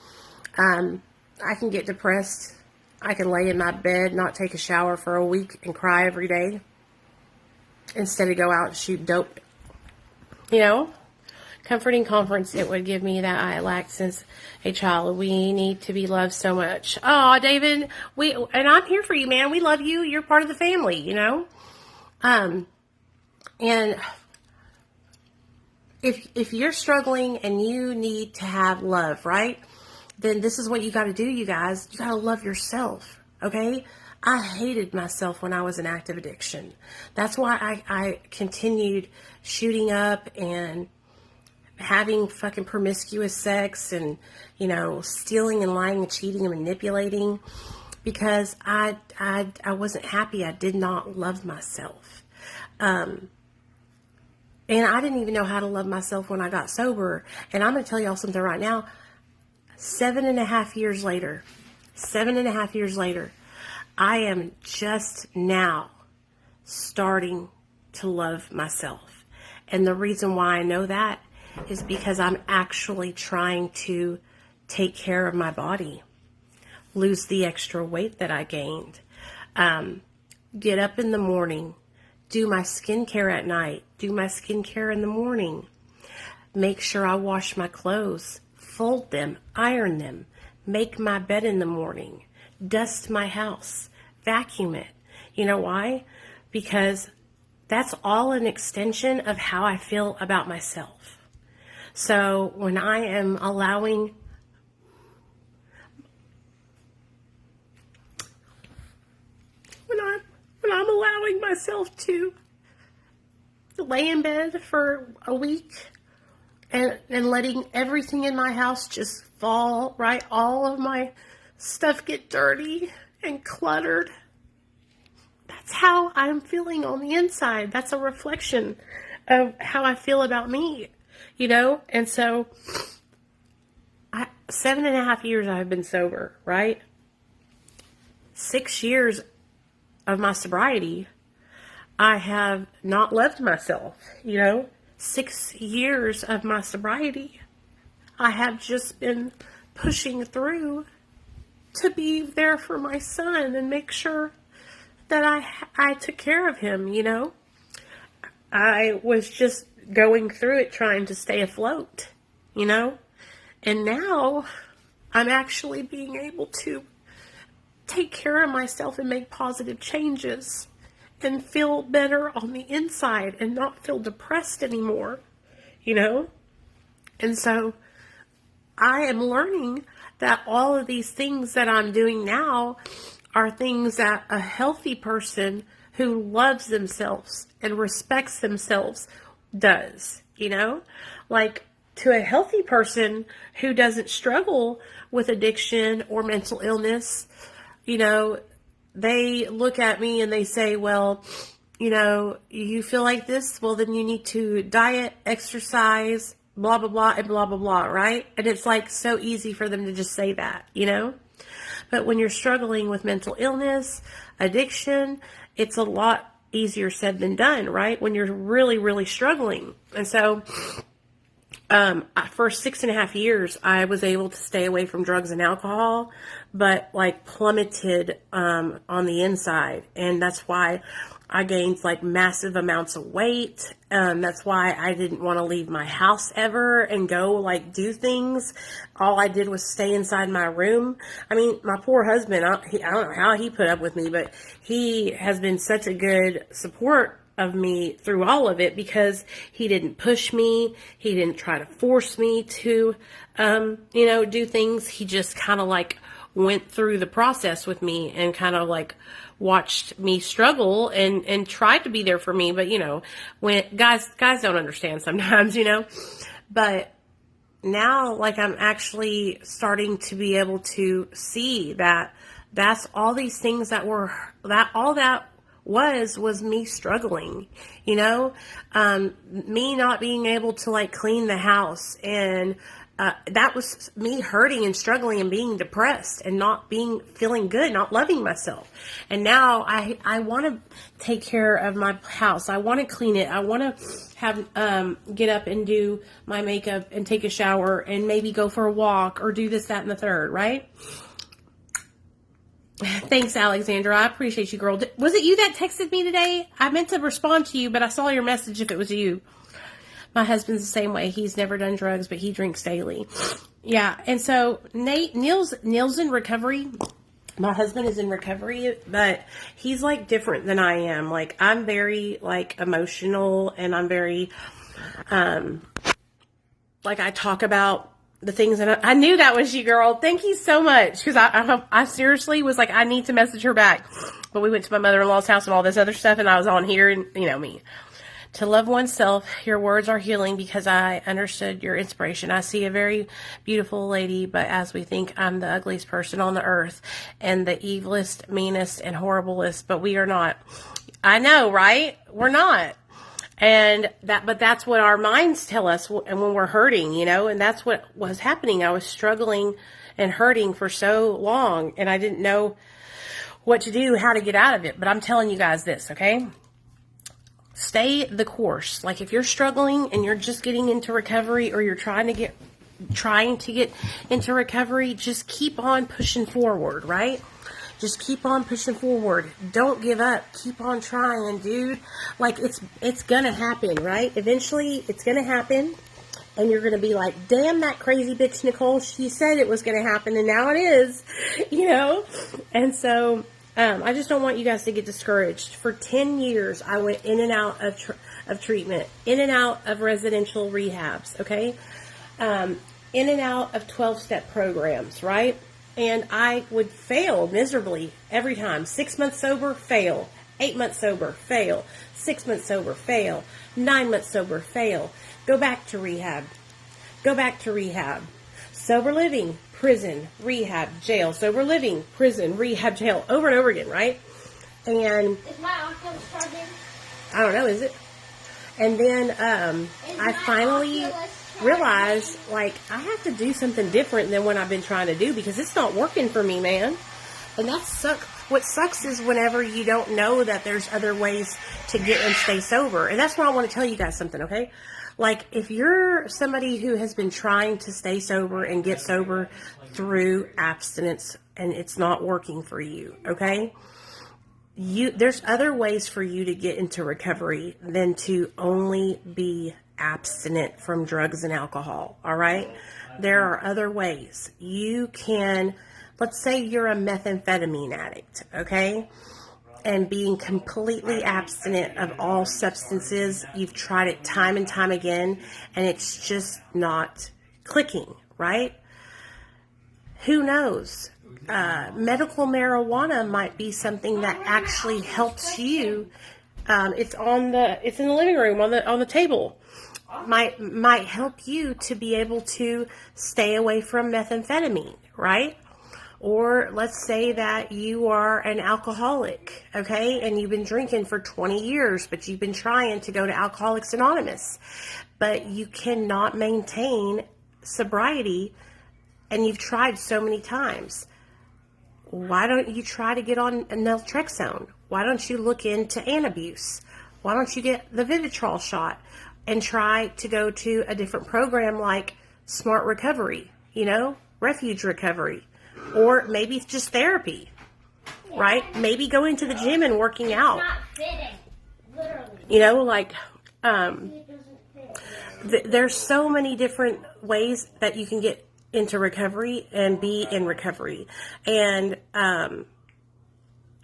I can get depressed. I can lay in my bed, not take a shower for a week and cry every day instead of go out and shoot dope. You know? Comforting conference, it would give me that I lacked since a child. We need to be loved so much. Oh, David, and I'm here for you, man. We love you. You're part of the family, you know? And if you're struggling and you need to have love, right? Then this is what you got to do, you guys. You got to love yourself, okay? I hated myself when I was in active addiction. That's why I continued shooting up and having fucking promiscuous sex and, you know, stealing and lying and cheating and manipulating because I wasn't happy. I did not love myself. And I didn't even know how to love myself when I got sober. And I'm going to tell y'all something right now. 7.5 years later, 7.5 years later, I am just now starting to love myself. And the reason why I know that is because I'm actually trying to take care of my body, lose the extra weight that I gained, get up in the morning, do my skincare at night, do my skincare in the morning, make sure I wash my clothes, fold them, iron them, make my bed in the morning, dust my house, vacuum it. You know why? Because that's all an extension of how I feel about myself. So when I am allowing when I'm allowing myself to lay in bed for a week and letting everything in my house just fall, right? All of my stuff get dirty and cluttered. That's how I'm feeling on the inside. That's a reflection of how I feel about me, you know? And so 7.5 years I've been sober, right? 6 years of my sobriety, I have not loved myself, you know? 6 years of my sobriety, I have just been pushing through to be there for my son and make sure that I took care of him, you know? I was just going through it trying to stay afloat, you know? And now I'm actually being able to take care of myself and make positive changes and feel better on the inside and not feel depressed anymore, you know? And so I am learning that all of these things that I'm doing now are things that a healthy person who loves themselves and respects themselves does, you know? Like, to a healthy person who doesn't struggle with addiction or mental illness, you know, they look at me and they say, well, you know, you feel like this? Well, then you need to diet, exercise, blah, blah, blah, and blah, blah, blah, right? And it's like so easy for them to just say that, you know? But when you're struggling with mental illness, addiction, it's a lot easier said than done, right? When you're really, really struggling. And so for 6.5 years, I was able to stay away from drugs and alcohol, but like plummeted on the inside. And that's why I gained like massive amounts of weight. That's why I didn't want to leave my house ever and go like do things. All I did was stay inside my room. I mean, my poor husband, I don't know how he put up with me, but he has been such a good support of me through all of it because he didn't push me. He didn't try to force me to, you know, do things. He just kind of like went through the process with me and kind of like watched me struggle and tried to be there for me. But, you know, when guys don't understand sometimes, you know, but now like I'm actually starting to be able to see that that's all these things that were all that was me struggling, you know, me not being able to like clean the house, and that was me hurting and struggling and being depressed and not feeling good, not loving myself. And now I want to take care of my house. I want to clean it. I want to have, get up and do my makeup and take a shower and maybe go for a walk or do this, that, and the third, right? Thanks, Alexandra. I appreciate you, girl. Was it you that texted me today? I meant to respond to you, but I saw your message if it was you. My husband's the same way. He's never done drugs, but he drinks daily. Yeah, and so Neil's in recovery. My husband is in recovery, but he's like different than I am. Like I'm very like emotional, and I'm very like I talk about the things that I knew that was you, girl. Thank you so much. Because I seriously was like, I need to message her back. But we went to my mother-in-law's house and all this other stuff, and I was on here, and you know me. To love oneself, your words are healing because I understood your inspiration. I see a very beautiful lady, but as we think I'm the ugliest person on the earth and the evilest, meanest, and horriblest, but we are not. I know, right? We're not. But that's what our minds tell us and when we're hurting, and that's what was happening. I was struggling and hurting for so long, and I didn't know what to do, how to get out of it. But I'm telling you guys this, okay? Stay the course. Like, if you're struggling and you're just getting into recovery, or you're trying to get into recovery, just keep on pushing forward, right? Just keep on pushing forward. Don't give up. Keep on trying, dude. Like, it's gonna happen, right? Eventually, it's gonna happen, and you're gonna be like, damn, that crazy bitch Nicole, she said it was gonna happen, and now it is, And so, I just don't want you guys to get discouraged. For 10 years, I went in and out of treatment, in and out of residential rehabs, okay? In and out of 12-step programs, right? And I would fail miserably every time. 6 months sober, fail. 8 months sober, fail. 6 months sober, fail. 9 months sober, fail. Go back to rehab. Go back to rehab. Sober living, prison, rehab, jail. Sober living, prison, rehab, jail. Over and over again, right? And is my Oculus charging? I don't know, is it? And then I finally realized, like, I have to do something different than what I've been trying to do, because it's not working for me, man. And what sucks is whenever you don't know that there's other ways to get and stay sober. And that's why I want to tell you guys something, okay? Like, if you're somebody who has been trying to stay sober and get sober through abstinence and it's not working for you, okay? There's other ways for you to get into recovery than to only be abstinent from drugs and alcohol, all right? There are other ways. You can, let's say you're a methamphetamine addict, okay? And being completely abstinent of all substances, you've tried it time and time again, and it's just not clicking, right? Who knows? Medical marijuana might be something that actually helps you. It's in the living room on the table. Might help you to be able to stay away from methamphetamine, right? Or let's say that you are an alcoholic, okay, and you've been drinking for 20 years, but you've been trying to go to Alcoholics Anonymous, but you cannot maintain sobriety, and you've tried so many times. Why don't you try to get on naltrexone? Why don't you look into Antabuse? Why don't you get the Vivitrol shot and try to go to a different program like Smart Recovery, Refuge Recovery? Or maybe it's just therapy, right? Maybe going to the gym and working out. It's not fitting, literally. There's so many different ways that you can get into recovery and be in recovery. And I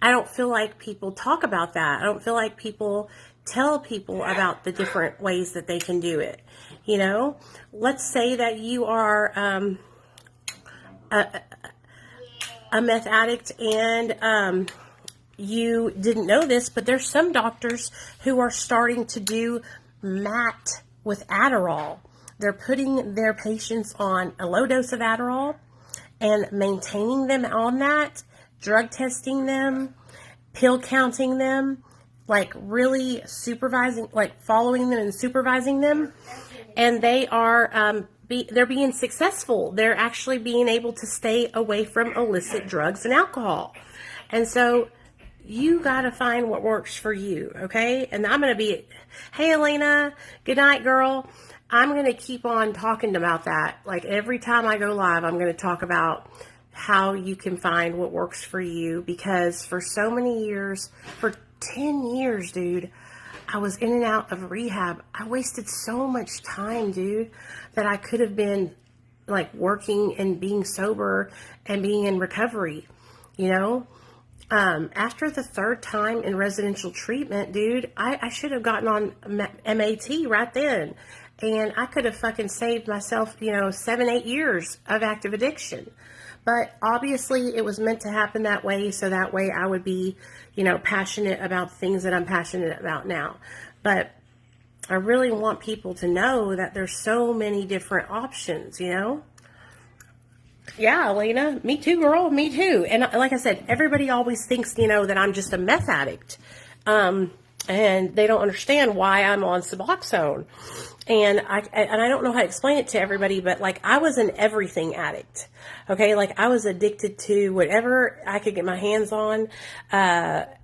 don't feel like people talk about that. I don't feel like people tell people about the different ways that they can do it. Let's say that you are a meth addict and you didn't know this, but there's some doctors who are starting to do MAT with Adderall. They're putting their patients on a low dose of Adderall and maintaining them on that, drug testing them, pill counting them, like really supervising, like following them and supervising them. And they are they're being successful. They're actually being able to stay away from illicit drugs and alcohol. And so you got to find what works for you, okay? And I'm going to be, hey, Elena, good night, girl. I'm going to keep on talking about that. Like, every time I go live, I'm going to talk about how you can find what works for you, because for so many years, for 10 years, dude, I was in and out of rehab. I wasted so much time, dude, that I could have been like working and being sober and being in recovery, After the third time in residential treatment, dude, I should have gotten on MAT right then. And I could have fucking saved myself, 7-8 years of active addiction. But obviously it was meant to happen that way, so that way I would be, passionate about things that I'm passionate about now. But I really want people to know that there's so many different options, Yeah, Elena, me too, girl, me too. And like I said, everybody always thinks, that I'm just a meth addict. and they don't understand why I'm on Suboxone. And I don't know how to explain it to everybody, but like I was an everything addict. Okay. Like I was addicted to whatever I could get my hands on, at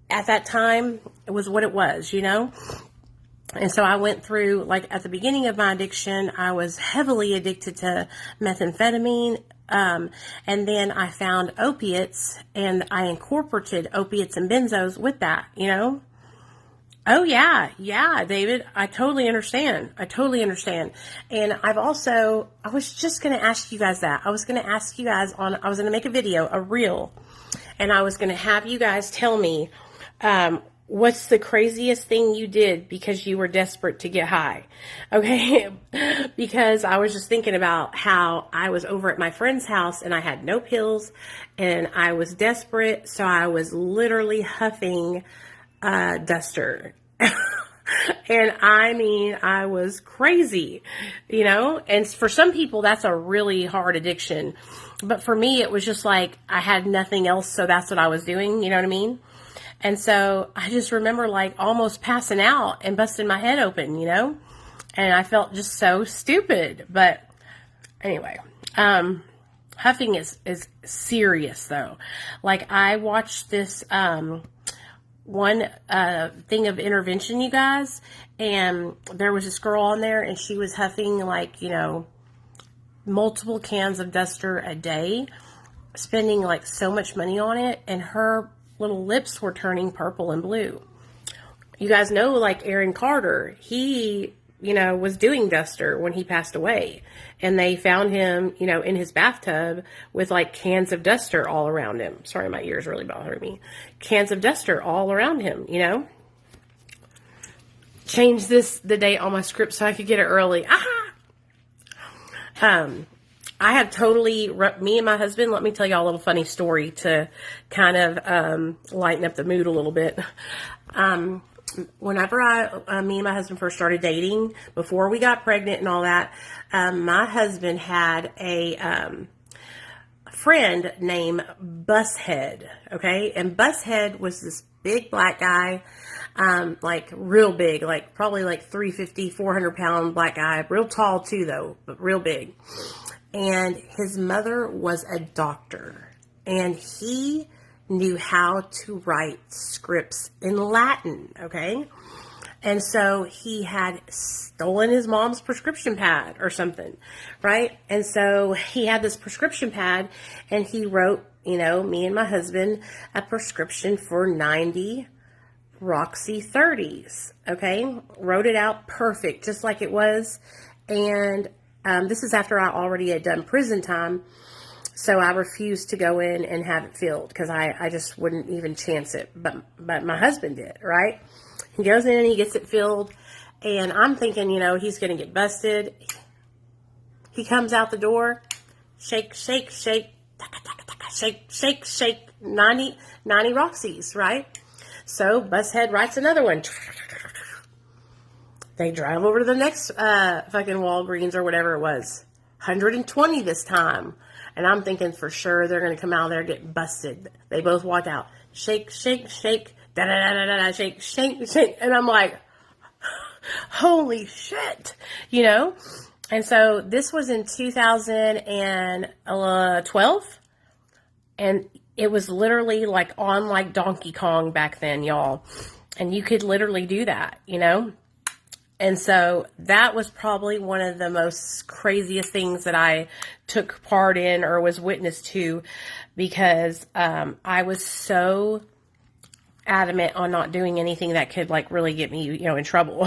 that time. It was what it was, you know? And so I went through, like at the beginning of my addiction, I was heavily addicted to methamphetamine. And then I found opiates and I incorporated opiates and benzos with that, you know? Oh yeah, David, I totally understand. And I was just going to ask you guys that. I was going to make a video, a reel, and I was going to have you guys tell me, what's the craziest thing you did because you were desperate to get high? Okay. Because I was just thinking about how I was over at my friend's house and I had no pills and I was desperate. So I was literally huffing duster. And I mean, I was crazy, you know, and for some people that's a really hard addiction. But for me, it was just like I had nothing else. So that's what I was doing. You know what I mean? And so I just remember like almost passing out and busting my head open, you know, and I felt just so stupid. But anyway, huffing is serious though. Like I watched this, one thing of intervention, you guys, and there was this girl on there and she was huffing like, you know, multiple cans of duster a day, spending like so much money on it, and her little lips were turning purple and blue. You guys know, like Aaron Carter, he, you know, was doing duster when he passed away, and they found him, you know, in his bathtub with like cans of duster all around him. Sorry, my ears really bothering me. Cans of duster all around him, you know. Changed the date on my script so I could get it early. I have totally, me and my husband, let me tell y'all a little funny story to kind of lighten up the mood a little bit. Whenever me and my husband first started dating, before we got pregnant and all that, my husband had a friend named Bushead, okay? And Bushead was this big black guy, like real big, like probably like 350, 400 pound black guy, real tall too though, but real big. And his mother was a doctor, and he knew how to write scripts in Latin, okay? And so he had stolen his mom's prescription pad or something, right? And so he had this prescription pad, and he wrote, you know, me and my husband, a prescription for 90 Roxy 30s, okay? Wrote it out perfect, just like it was. And this is after I already had done prison time, so I refused to go in and have it filled because I just wouldn't even chance it. But my husband did, right? He goes in and he gets it filled, and I'm thinking, you know, he's going to get busted. He comes out the door, shake, shake, shake, shake, shake, shake, 90 Roxys, right? So Bushead writes another one. They drive over to the next fucking Walgreens or whatever it was. 120 this time. And I'm thinking for sure they're going to come out there and get busted. They both walk out. Shake, shake, shake. Da-da-da-da-da. Shake, shake, shake. And I'm like, holy shit. You know? And so this was in 2012. And it was literally like on like Donkey Kong back then, y'all. And you could literally do that, you know? And so that was probably one of the most craziest things that I took part in or was witness to, because I was so adamant on not doing anything that could like really get me, you know, in trouble,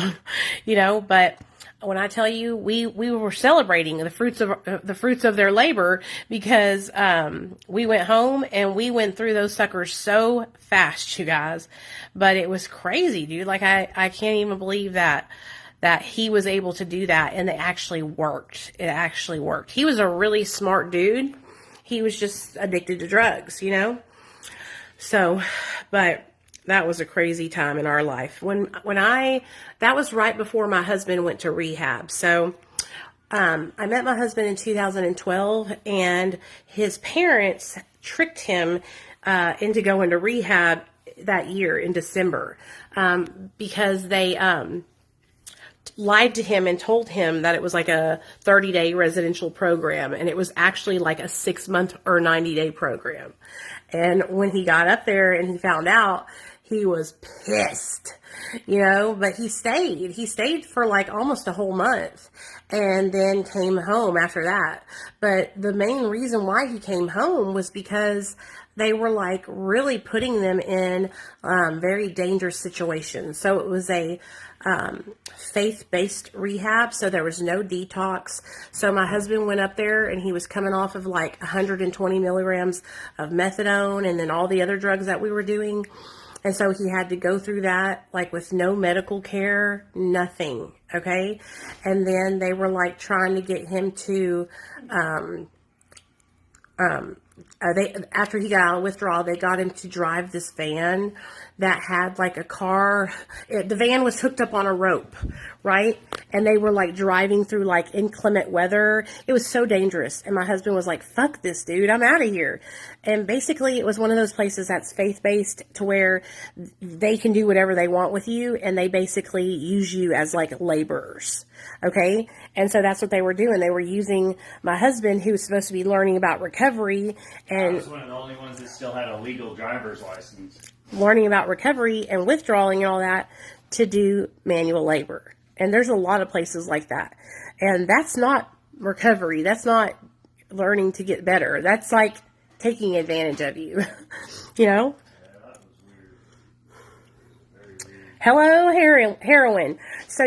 you know. But when I tell you, we were celebrating the fruits of their labor, because we went home and we went through those suckers so fast, you guys. But it was crazy, dude. Like I can't even believe that he was able to do that, and it actually worked. It actually worked. He was a really smart dude. He was just addicted to drugs, you know? So, but that was a crazy time in our life. That was right before my husband went to rehab. So, I met my husband in 2012, and his parents tricked him into going to rehab that year in December, because they lied to him and told him that it was like a 30-day residential program, and it was actually like a 6-month or 90-day program. And when he got up there and he found out, he was pissed, but he stayed for like almost a whole month, and then came home after that. But the main reason why he came home was because they were like really putting them in very dangerous situations. So it was a faith-based rehab, so there was no detox. So my husband went up there, and he was coming off of like 120 milligrams of methadone and then all the other drugs that we were doing. And so he had to go through that, like, with no medical care, nothing, okay? And then they were, like, trying to get him to, after he got out of withdrawal, they got him to drive this van that had, like, a car. The van was hooked up on a rope, right? And they were, like, driving through, like, inclement weather. It was so dangerous. And my husband was like, fuck this, dude. I'm out of here. And basically, it was one of those places that's faith-based, to where they can do whatever they want with you, and they basically use you as, like, laborers. Okay? And so that's what they were doing. They were using my husband, who was supposed to be learning about recovery, and I was one of the only ones that still had a legal driver's license. Learning about recovery and withdrawing and all that, to do manual labor. And there's a lot of places like that. And that's not recovery. That's not learning to get better. That's like taking advantage of you. Yeah, that was weird. Very weird. Hello, heroin. So,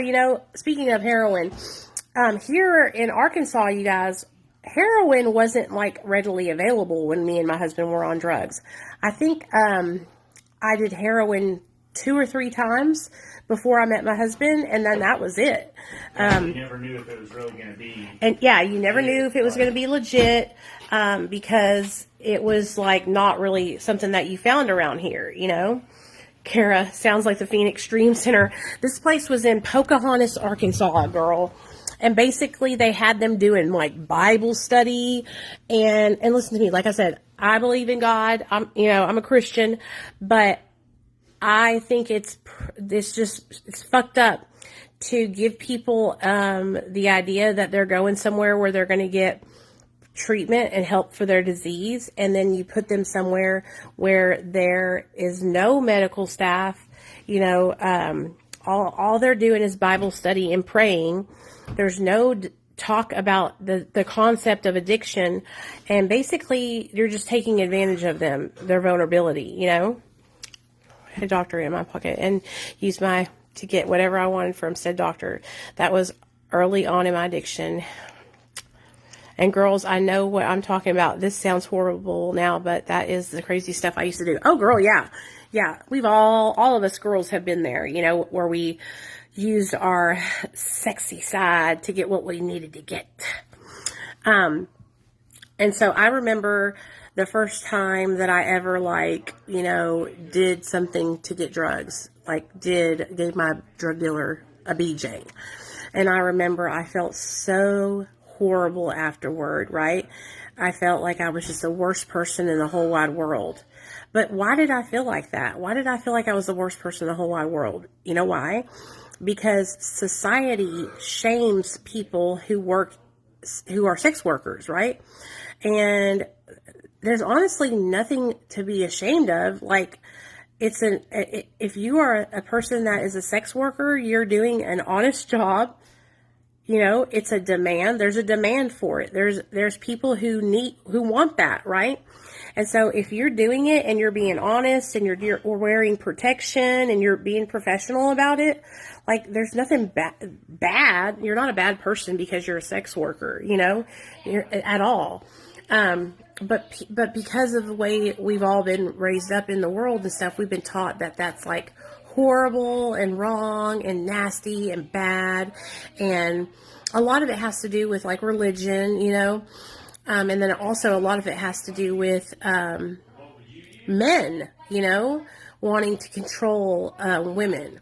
speaking of heroin, here in Arkansas, you guys, heroin wasn't like readily available when me and my husband were on drugs. I think I did heroin 2 or 3 times before I met my husband, and then that was it. You never knew if it was really going to be. And yeah, you never knew if it was going to be legit, because it was like not really something that you found around here, Kara, sounds like the Phoenix Dream Center. This place was in Pocahontas, Arkansas, girl. And basically they had them doing like Bible study, and listen to me, like I said, I believe in God. I'm a Christian, but I think it's fucked up to give people the idea that they're going somewhere where they're going to get treatment and help for their disease, and then you put them somewhere where there is no medical staff. All they're doing is Bible study and praying. There's no talk about the concept of addiction, and basically you're just taking advantage of them, their vulnerability, a doctor in my pocket, and use to get whatever I wanted from said doctor. That was early on in my addiction. And girls, I know what I'm talking about. This sounds horrible now, but that is the crazy stuff I used to do. Oh girl, yeah. Yeah. We've all of us girls have been there, where we used our sexy side to get what we needed to get. And so I remember the first time that I ever did something to get drugs, gave my drug dealer a BJ. And I remember I felt so horrible afterward, right? I felt like I was just the worst person in the whole wide world. But why did I feel like that? Why did I feel like I was the worst person in the whole wide world? You know why? Because society shames people who are sex workers, right? And there's honestly nothing to be ashamed of. If you are a person that is a sex worker, you're doing an honest job. It's a demand. There's a demand for it. There's people who want that, right? And so if you're doing it and you're being honest and you're wearing protection and you're being professional about it, there's nothing bad. You're not a bad person because you're a sex worker, at all. But because of the way we've all been raised up in the world and stuff, we've been taught that that's horrible and wrong and nasty and bad. And a lot of it has to do with religion, and then also a lot of it has to do with men, wanting to control women.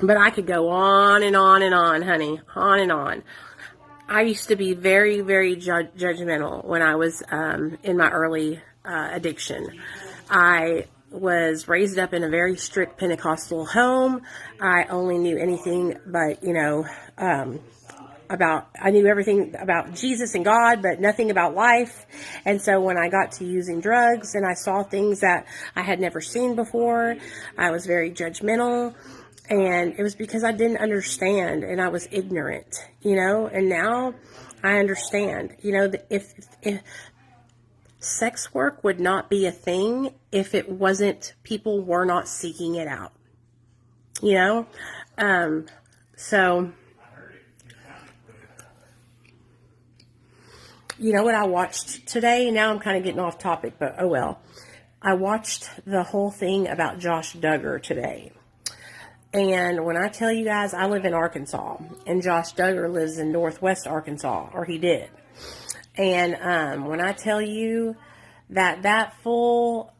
But I could go on and on and on, honey, on and on. I used to be very, very judgmental when I was in my early addiction. I was raised up in a very strict Pentecostal home. I only knew anything but, I knew everything about Jesus and God, but nothing about life. And so when I got to using drugs and I saw things that I had never seen before, I was very judgmental. And it was because I didn't understand and I was ignorant, and now I understand, if sex work would not be a thing if it wasn't, people were not seeking it out, so, what I watched today, now I'm kind of getting off topic, but oh well. I watched the whole thing about Josh Duggar today. And when I tell you guys, I live in Arkansas, and Josh Duggar lives in Northwest Arkansas, or he did. And when I tell you that fool,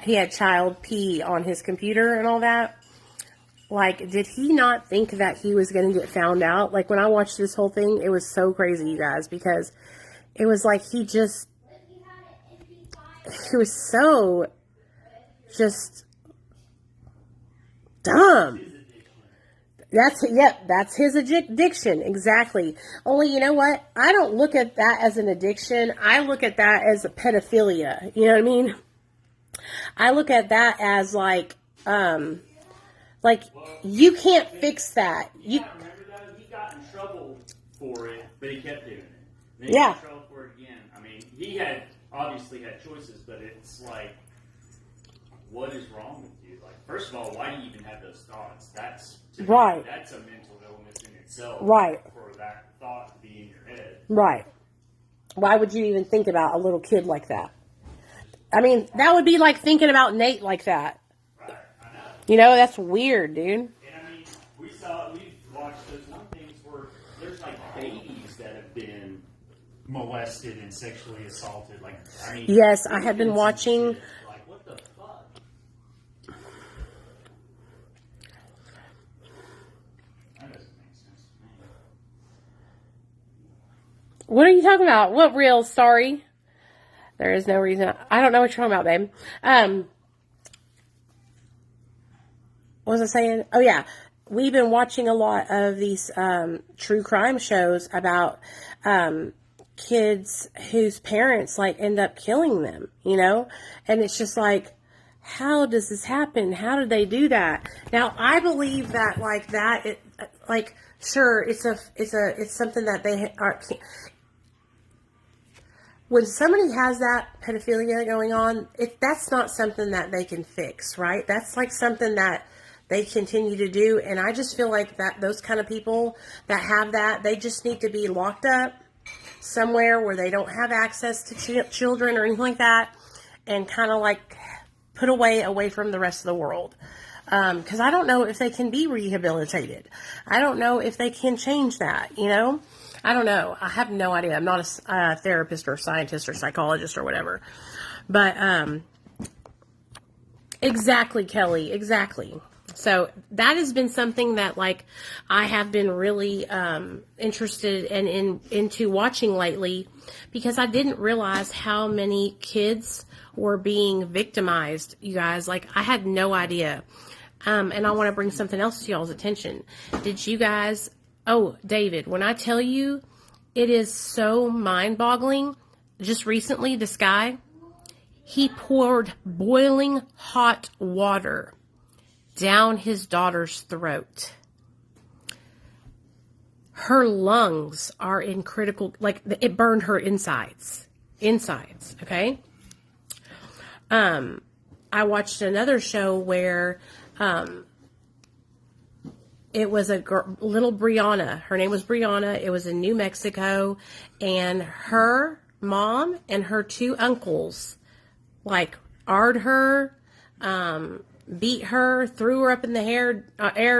he had child pee on his computer and all that. Like, did he not think that he was going to get found out? Like, when I watched this whole thing, it was so crazy, you guys, because it was like he was so just dumb. That's his addiction. Exactly. Only, you know what? I don't look at that as an addiction. I look at that as a pedophilia. You know what I mean? I look at that as like you can't fix that. Remember that? He got in trouble for it, but he kept doing it. Then he Yeah. got in trouble for it again. I mean, he obviously had choices, but it's like, what is wrong with you? Like, first of all, why do you even have those thoughts? That's right. That's a mental illness in itself. Right. For that thought to be in your head. Right. Why would you even think about a little kid like that? I mean, that would be like thinking about Nate like that. Right. I know. That's weird, dude. And I mean, we watched those one things where there's like babies that have been molested and sexually assaulted. Like, I mean, Yes, I have been watching. Like, what the fuck? That doesn't make sense to me. What are you talking about? What reels? Sorry. There is no reason. I don't know what you're talking about, babe. What was I saying? Oh, yeah. We've been watching a lot of these true crime shows about kids whose parents, like, end up killing them, And it's just like, how does this happen? How did they do that? Now, I believe that, sure, it's something that they are. When somebody has that pedophilia going on, that's not something that they can fix, right? That's like something that they continue to do. And I just feel like that those kind of people that have that, they just need to be locked up somewhere where they don't have access to children or anything like that, and kind of like put away from the rest of the world. Because I don't know if they can be rehabilitated. I don't know if they can change that, I don't know. I have no idea. I'm not a therapist or scientist or psychologist or whatever. But, exactly, Kelly. Exactly. So that has been something that, like, I have been really interested into watching lately, because I didn't realize how many kids were being victimized, you guys. Like, I had no idea. And I want to bring something else to y'all's attention. Did you guys... Oh, David, when I tell you, it is so mind-boggling. Just recently, this guy, he poured boiling hot water down his daughter's throat. Her lungs are in critical, like, it burned her insides, okay? I watched another show where, it was a little Brianna. Her name was Brianna. It was in New Mexico. And her mom and her two uncles, like, arred her, beat her, threw her up in the air,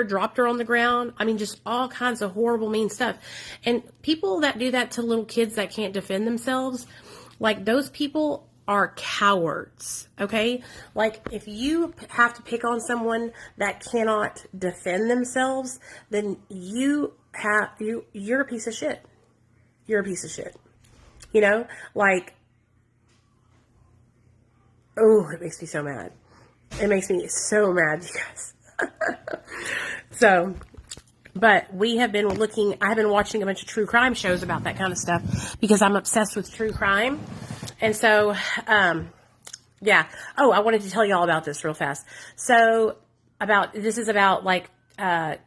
dropped her on the ground. I mean, just all kinds of horrible, mean stuff. And people that do that to little kids that can't defend themselves, like, those people are cowards, okay? Like, if you have to pick on someone that cannot defend themselves, then you're a piece of shit. You're a piece of shit. Like, Oh, it makes me so mad. It makes me so mad, you guys. So, but we have been I've been watching a bunch of true crime shows about that kind of stuff because I'm obsessed with true crime. And so, yeah. Oh, I wanted to tell you all about this real fast. So, this is about like,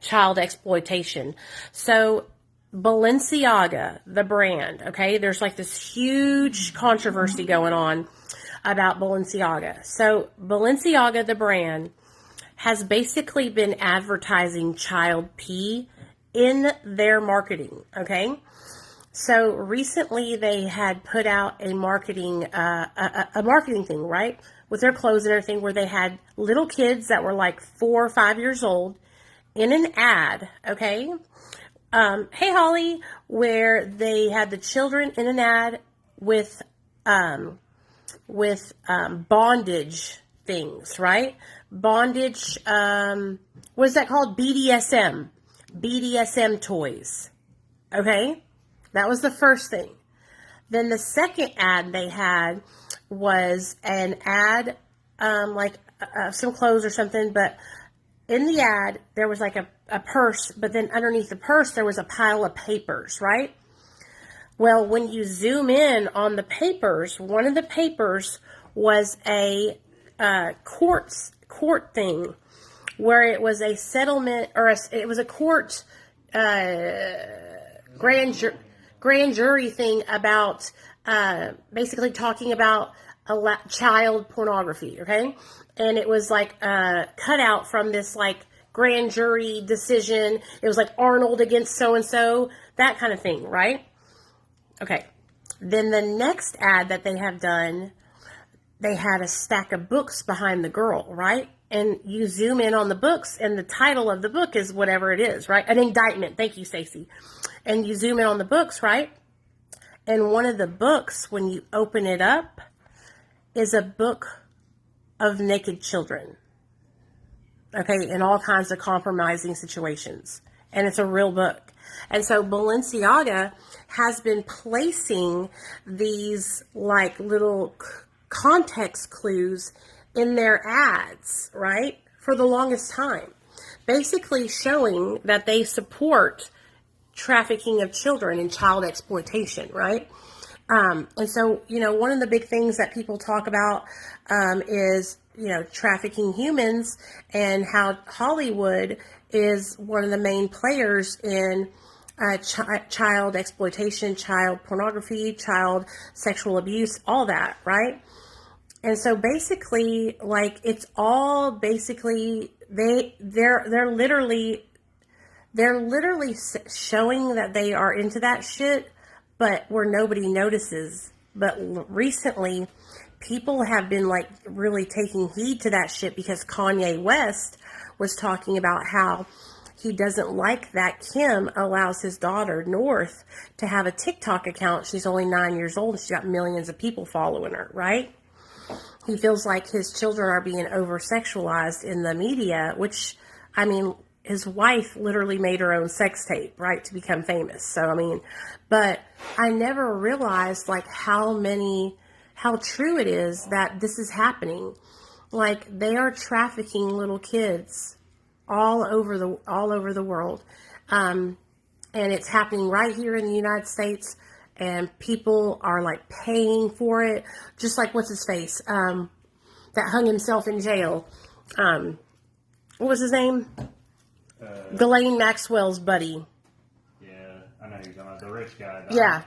child exploitation. So, Balenciaga, the brand, okay? There's like this huge controversy going on about Balenciaga. So, Balenciaga, the brand, has basically been advertising child pee in their marketing, okay? So recently they had put out a marketing thing, right? With their clothes and everything, where they had little kids that were like 4 or 5 years old in an ad, okay? Hey Holly, where they had the children in an ad with bondage things, right? Bondage, what is that called? BDSM toys, okay? That was the first thing. Then the second ad they had was an ad, some clothes or something, but in the ad, there was like a purse, but then underneath the purse, there was a pile of papers, right? Well, when you zoom in on the papers, one of the papers was a court thing where it was a settlement, or it was a court grand jury thing about basically talking about child pornography, okay? And it was like cut out from this like grand jury decision. It was like Arnold against so-and-so, that kind of thing, right? Okay. Then the next ad that they have done, they had a stack of books behind the girl, right? And you zoom in on the books, and the title of the book is whatever it is, right? An indictment. Thank you, Stacey. And you zoom in on the books, right? And one of the books, when you open it up, is a book of naked children. Okay, in all kinds of compromising situations. And it's a real book. And so Balenciaga has been placing these like little context clues in their ads, right? For the longest time. Basically showing that they support trafficking of children and child exploitation, right? And so, one of the big things that people talk about is, trafficking humans, and how Hollywood is one of the main players in child exploitation, child pornography, child sexual abuse, all that, right? And so basically, like, it's all basically, they're literally showing that they are into that shit, but where nobody notices. But recently, people have been like really taking heed to that shit, because Kanye West was talking about how he doesn't like that Kim allows his daughter North to have a TikTok account. She's only 9 years old and she's got millions of people following her, right? He feels like his children are being over-sexualized in the media, which, I mean, his wife literally made her own sex tape, right, to become famous. So, I mean, but I never realized, like, how true it is that this is happening. Like, they are trafficking little kids all over the world. And it's happening right here in the United States, and people are, like, paying for it. Just like, what's his face? That hung himself in jail. What was his name? Ghislaine Maxwell's buddy. Yeah, I know who you're talking about. The rich guy. Yeah.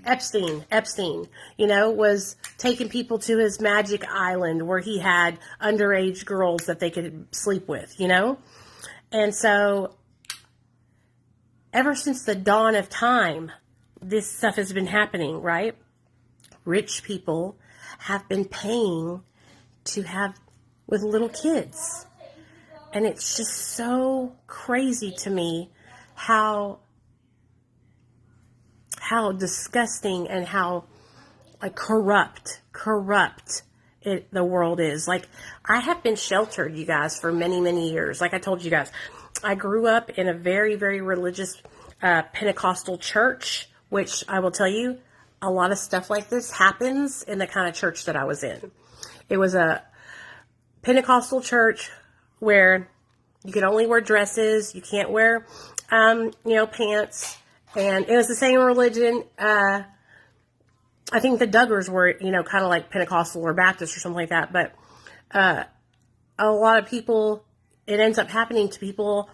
Epstein, was taking people to his magic island where he had underage girls that they could sleep with, And so, ever since the dawn of time, this stuff has been happening, right? Rich people have been paying to have with little kids. And it's just so crazy to me how disgusting and how like corrupt the world is. Like, I have been sheltered, you guys, for many, many years. Like I told you guys, I grew up in a very, very religious Pentecostal church, which I will tell you, a lot of stuff like this happens in the kind of church that I was in. It was a Pentecostal church where you could only wear dresses. You can't wear, pants. And it was the same religion. I think the Duggars were, kind of like Pentecostal or Baptist or something like that. But a lot of people, it ends up happening to people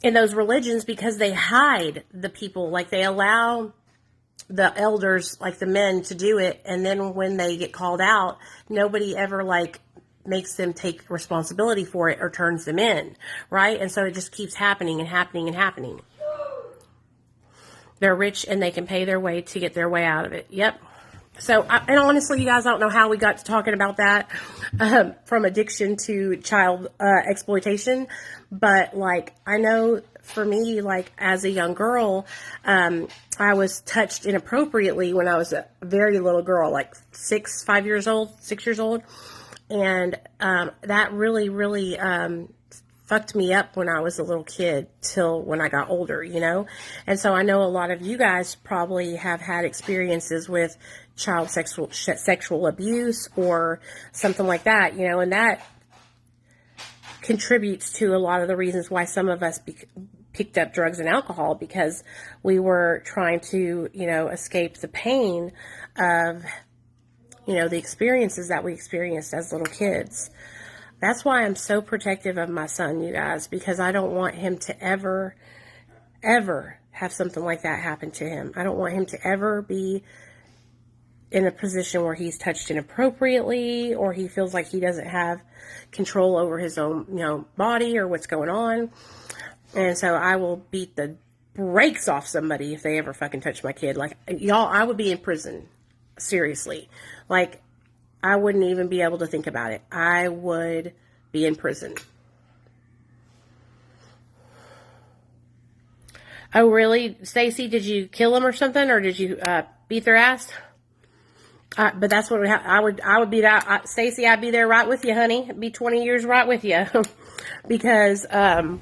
in those religions because they hide the people. Like, they allow the elders, like the men, to do it. And then when they get called out, nobody ever, like, makes them take responsibility for it or turns them in, right? And so it just keeps happening and happening and happening. They're rich and they can pay their way to get their way out of it. Yep. So, and honestly, you guys, I don't know how we got to talking about that, from addiction to child exploitation. But, like, I know for me, like, as a young girl, I was touched inappropriately when I was a very little girl, like 6 years old. And that really, really fucked me up when I was a little kid till when I got older, And so I know a lot of you guys probably have had experiences with child sexual abuse or something like that, and that contributes to a lot of the reasons why some of us picked up drugs and alcohol, because we were trying to, escape the pain of, the experiences that we experienced as little kids. That's why I'm so protective of my son, you guys, because I don't want him to ever, ever have something like that happen to him. I don't want him to ever be in a position where he's touched inappropriately or he feels like he doesn't have control over his own, body or what's going on. And so I will beat the brakes off somebody if they ever fucking touch my kid. Like, y'all, I would be in prison. Seriously. Like, I wouldn't even be able to think about it. I would be in prison. Oh, really? Stacy, did you kill them or something? Or did you beat their ass? But that's what I would be that. Stacy, I'd be there right with you, honey. It'd be 20 years right with you. Because I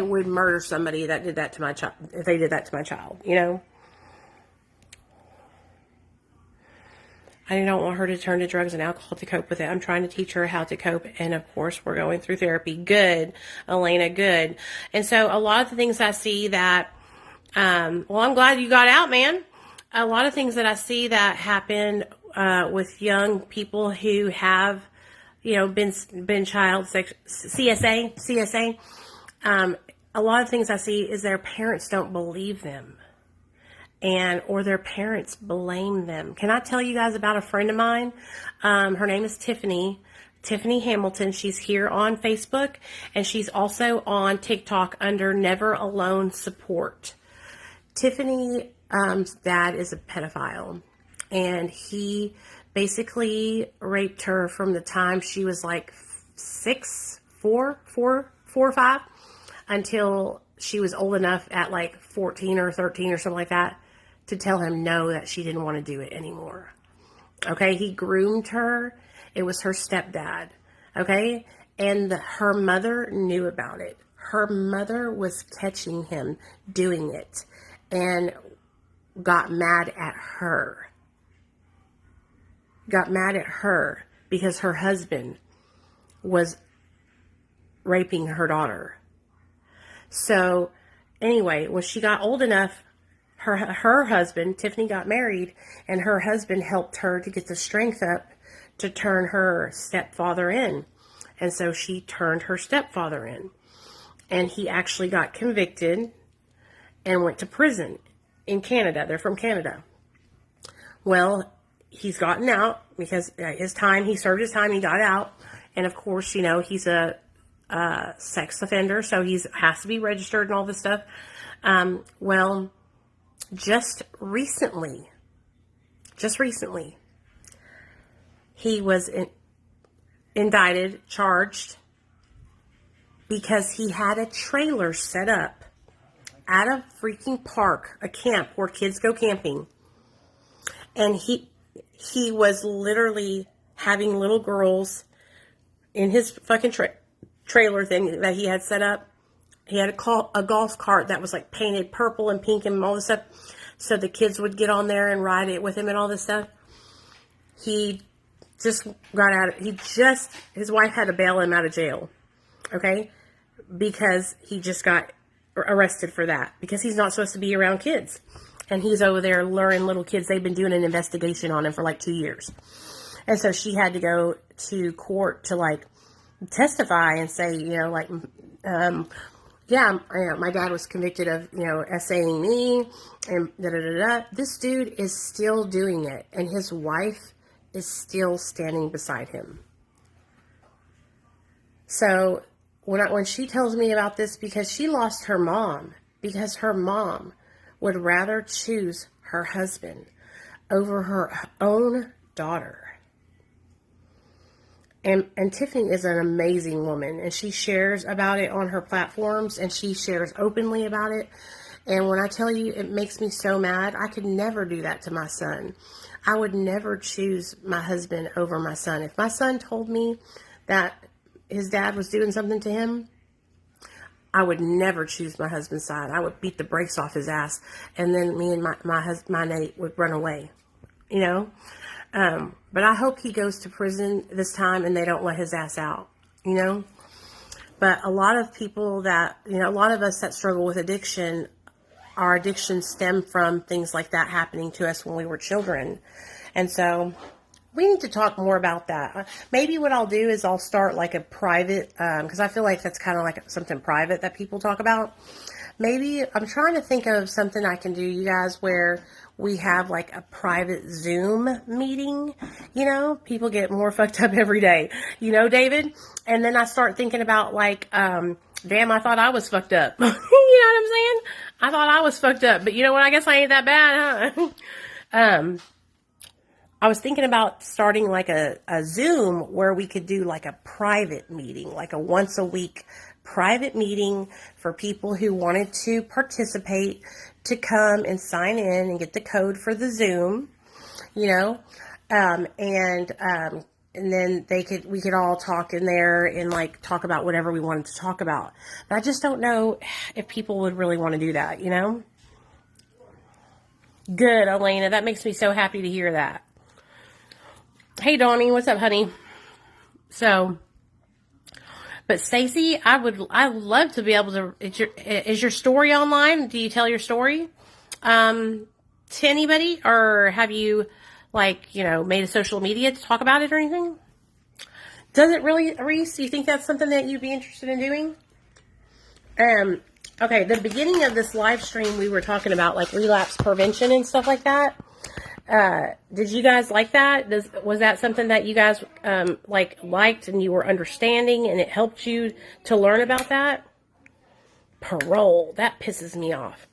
would murder somebody that did that to my child, if they did that to my child, I don't want her to turn to drugs and alcohol to cope with it. I'm trying to teach her how to cope. And of course, we're going through therapy. Good, Elena, good. And so a lot of the things I see that, I'm glad you got out, man. A lot of things that I see that happen, with young people who have, been child CSA. A lot of things I see is their parents don't believe them. Or their parents blame them. Can I tell you guys about a friend of mine? Her name is Tiffany Hamilton. She's here on Facebook, and she's also on TikTok under Never Alone Support. Tiffany's dad is a pedophile, and he basically raped her from the time she was like 4 or 5, until she was old enough at like 14 or 13 or something like that, to tell him no, that she didn't want to do it anymore. Okay, he groomed her. It was her stepdad. Okay, and her mother knew about it. Her mother was catching him doing it and got mad at her. Got mad at her because her husband was raping her daughter. So anyway, when she got old enough, her husband, Tiffany, got married, and her husband helped her to get the strength up to turn her stepfather in. And so she turned her stepfather in. And he actually got convicted and went to prison in Canada. They're from Canada. Well, he's gotten out because he served his time, he got out. And of course, he's a sex offender, so he has to be registered and all this stuff. Just recently, he was indicted, charged, because he had a trailer set up at a freaking park, a camp where kids go camping. And he was literally having little girls in his fucking trailer thing that he had set up. He had a golf cart that was like painted purple and pink and all this stuff. So the kids would get on there and ride it with him and all this stuff. he just got out. His wife had to bail him out of jail. Okay. Because he just got arrested for that. Because he's not supposed to be around kids. And he's over there luring little kids. They've been doing an investigation on him for like 2 years. And so she had to go to court to like testify and say, my dad was convicted of, essaying me and da-da-da-da. This dude is still doing it. And his wife is still standing beside him. So when she tells me about this, because she lost her mom, because her mom would rather choose her husband over her own daughter. And Tiffany is an amazing woman, and she shares about it on her platforms, and she shares openly about it. And when I tell you, it makes me so mad. I could never do that to my son. I would never choose my husband over my son. If my son told me that his dad was doing something to him, I would never choose my husband's side. I would beat the brakes off his ass, and then me and my Nate would run away, But I hope he goes to prison this time and they don't let his ass out, But a lot of people that, a lot of us that struggle with addiction, our addictions stem from things like that happening to us when we were children. And so we need to talk more about that. Maybe what I'll do is I'll start like a private, because I feel like that's kind of like something private that people talk about. Maybe I'm trying to think of something I can do, you guys, where we have like a private Zoom meeting. People get more fucked up every day, David. And then I start thinking about like, damn, I thought I was fucked up. You know what I'm saying? I thought I was fucked up, but you know what? I guess I ain't that bad, huh? I was thinking about starting like a Zoom where we could do like a private meeting, like a once a week private meeting for people who wanted to participate, to come and sign in and get the code for the Zoom, and then we could all talk in there and like talk about whatever we wanted to talk about. But I just don't know if people would really want to do that, Good, Elena. That makes me so happy to hear that. Hey, Donnie, what's up, honey? But Stacy, I would love to be able to. Is your story online? Do you tell your story to anybody, or have you made a social media to talk about it or anything? Does it really, Reese? Do you think that's something that you'd be interested in doing? Okay, the beginning of this live stream, we were talking about like relapse prevention and stuff like that. Did you guys like that? Was that something that you guys, liked and you were understanding and it helped you to learn about that? Parole. That pisses me off.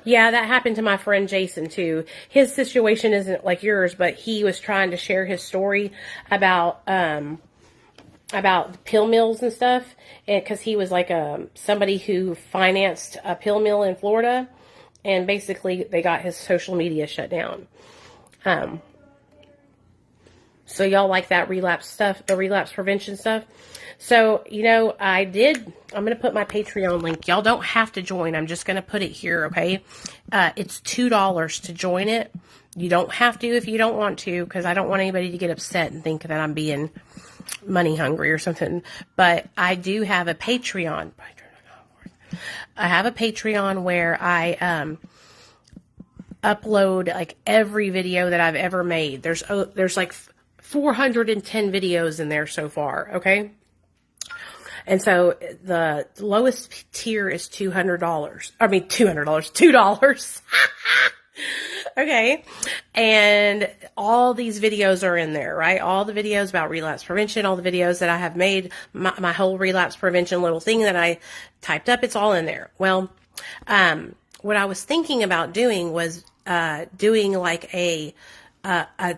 Yeah, that happened to my friend Jason too. His situation isn't like yours, but he was trying to share his story about pill mills and stuff. And cause he was like, somebody who financed a pill mill in Florida, and basically they got his social media shut down. So y'all like that relapse stuff, the relapse prevention stuff. So, I'm going to put my Patreon link. Y'all don't have to join. I'm just going to put it here. Okay. It's $2 to join it. You don't have to if you don't want to, because I don't want anybody to get upset and think that I'm being money hungry or something. But I do have a Patreon. I have a Patreon where I, upload like every video that I've ever made. There's like 410 videos in there so far. Okay. And so the lowest tier is $200. I mean, $2. Okay. And all these videos are in there, right? All the videos about relapse prevention, all the videos that I have made, my whole relapse prevention little thing that I typed up, it's all in there. Well, what I was thinking about doing was doing like a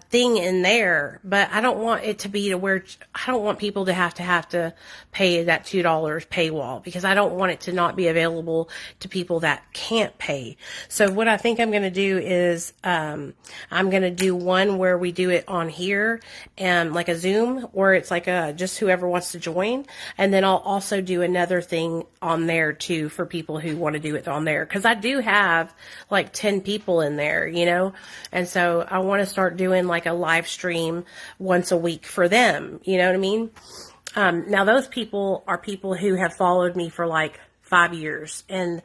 thing in there, but I don't want it to be to where I don't want people to have to pay that $2 paywall, because I don't want it to not be available to people that can't pay. So what I think I'm going to do is I'm going to do one where we do it on here and like a Zoom where it's like just whoever wants to join, and then I'll also do another thing on there too for people who want to do it on there, because I do have like 10 people in there, and so I want to start doing like a live stream once a week for them. You know what I mean? Now those people are people who have followed me for like 5 years. And,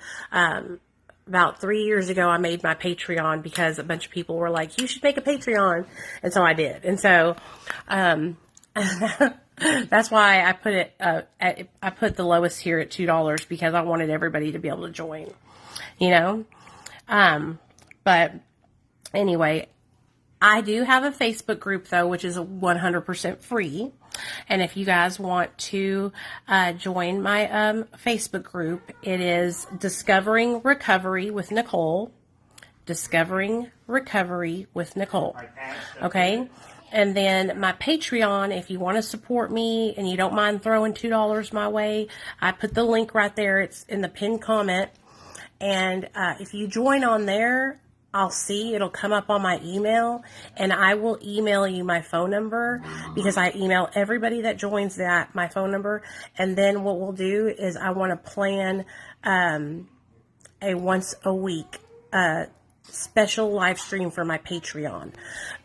about 3 years ago, I made my Patreon because a bunch of people were like, you should make a Patreon. And so I did. And so, that's why I put it, I put the lowest here at $2 because I wanted everybody to be able to join, you know? But anyway, I do have a Facebook group though, which is 100% free. And if you guys want to join my Facebook group, it is Discovering Recovery with Nicole. Discovering Recovery with Nicole. Okay? And then my Patreon, if you want to support me and you don't mind throwing $2 my way, I put the link right there. It's in the pinned comment. And if you join on there, I'll see, it'll come up on my email, and I will email you my phone number because I email everybody that joins that, my phone number. And then what we'll do is I want to plan a once a week special live stream for my Patreon,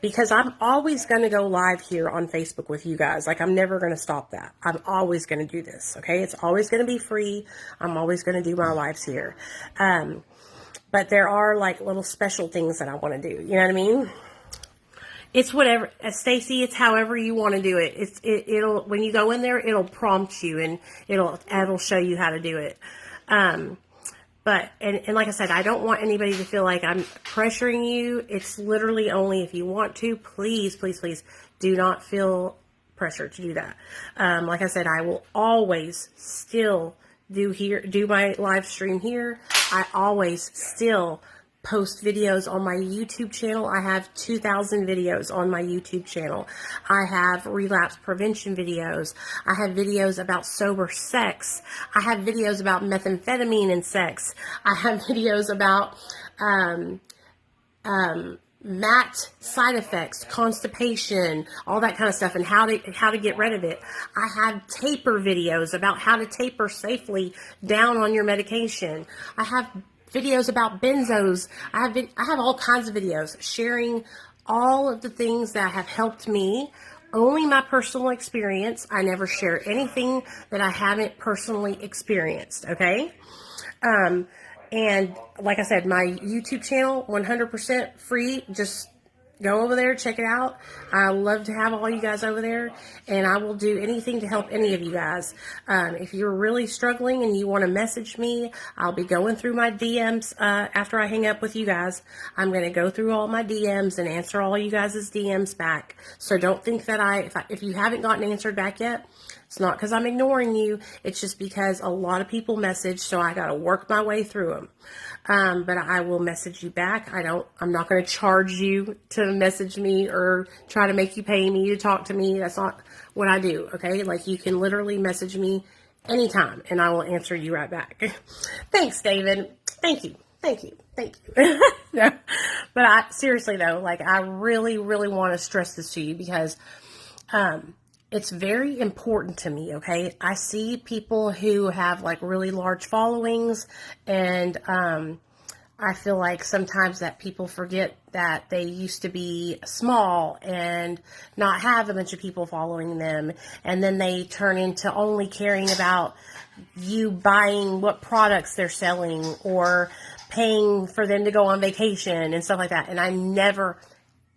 because I'm always going to go live here on Facebook with you guys. Like, I'm never going to stop that. I'm always going to do this. Okay. It's always going to be free. I'm always going to do my lives here. But there are like little special things that I want to do. You know what I mean? It's whatever, Stacy, it's however you want to do it. It'll, when you go in there, it'll prompt you and it'll show you how to do it. But like I said, I don't want anybody to feel like I'm pressuring you. It's literally only if you want to. Please, please, please do not feel pressure to do that. Like I said, I will always still do my live stream here. I always still post videos on my YouTube channel. I have 2,000 videos on my YouTube channel. I have relapse prevention videos. I have videos about sober sex. I have videos about methamphetamine and sex. I have videos about MAT side effects, constipation, all that kind of stuff, and how to get rid of it. I have taper videos about how to taper safely down on your medication. I have videos about benzos. I have all kinds of videos sharing all of the things that have helped me. Only my personal experience. I never share anything that I haven't personally experienced. Okay. And like I said, my YouTube channel, 100% free. Just go over there, check it out. I love to have all you guys over there, and I will do anything to help any of you guys. If you're really struggling and you want to message me, I'll be going through my DMs after I hang up with you guys. I'm going to go through all my DMs and answer all you guys' DMs back. So don't think that if you haven't gotten answered back yet, it's not because I'm ignoring you. It's just because a lot of people message, so I got to work my way through them. But I will message you back. I'm not going to charge you to message me or try to make you pay me to talk to me. That's not what I do. Okay. Like, you can literally message me anytime and I will answer you right back. Thanks, David. Thank you. Thank you. Thank you. No, but seriously though, like, I really, really want to stress this to you because, it's very important to me, okay? I see people who have like really large followings, and I feel like sometimes that people forget that they used to be small and not have a bunch of people following them, and then they turn into only caring about you buying what products they're selling or paying for them to go on vacation and stuff like that. And I never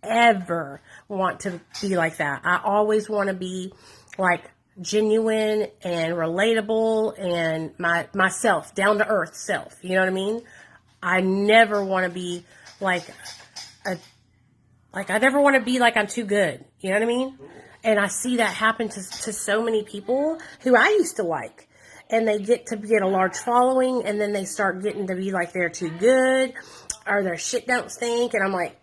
ever want to be like that. I always want to be like genuine and relatable and myself, down to earth self. You know what I mean? I never want to be like I never want to be like I'm too good. You know what I mean? And I see that happen to so many people who I used to like, and they get a large following, and then they start getting to be like they're too good or their shit don't stink, and I'm like,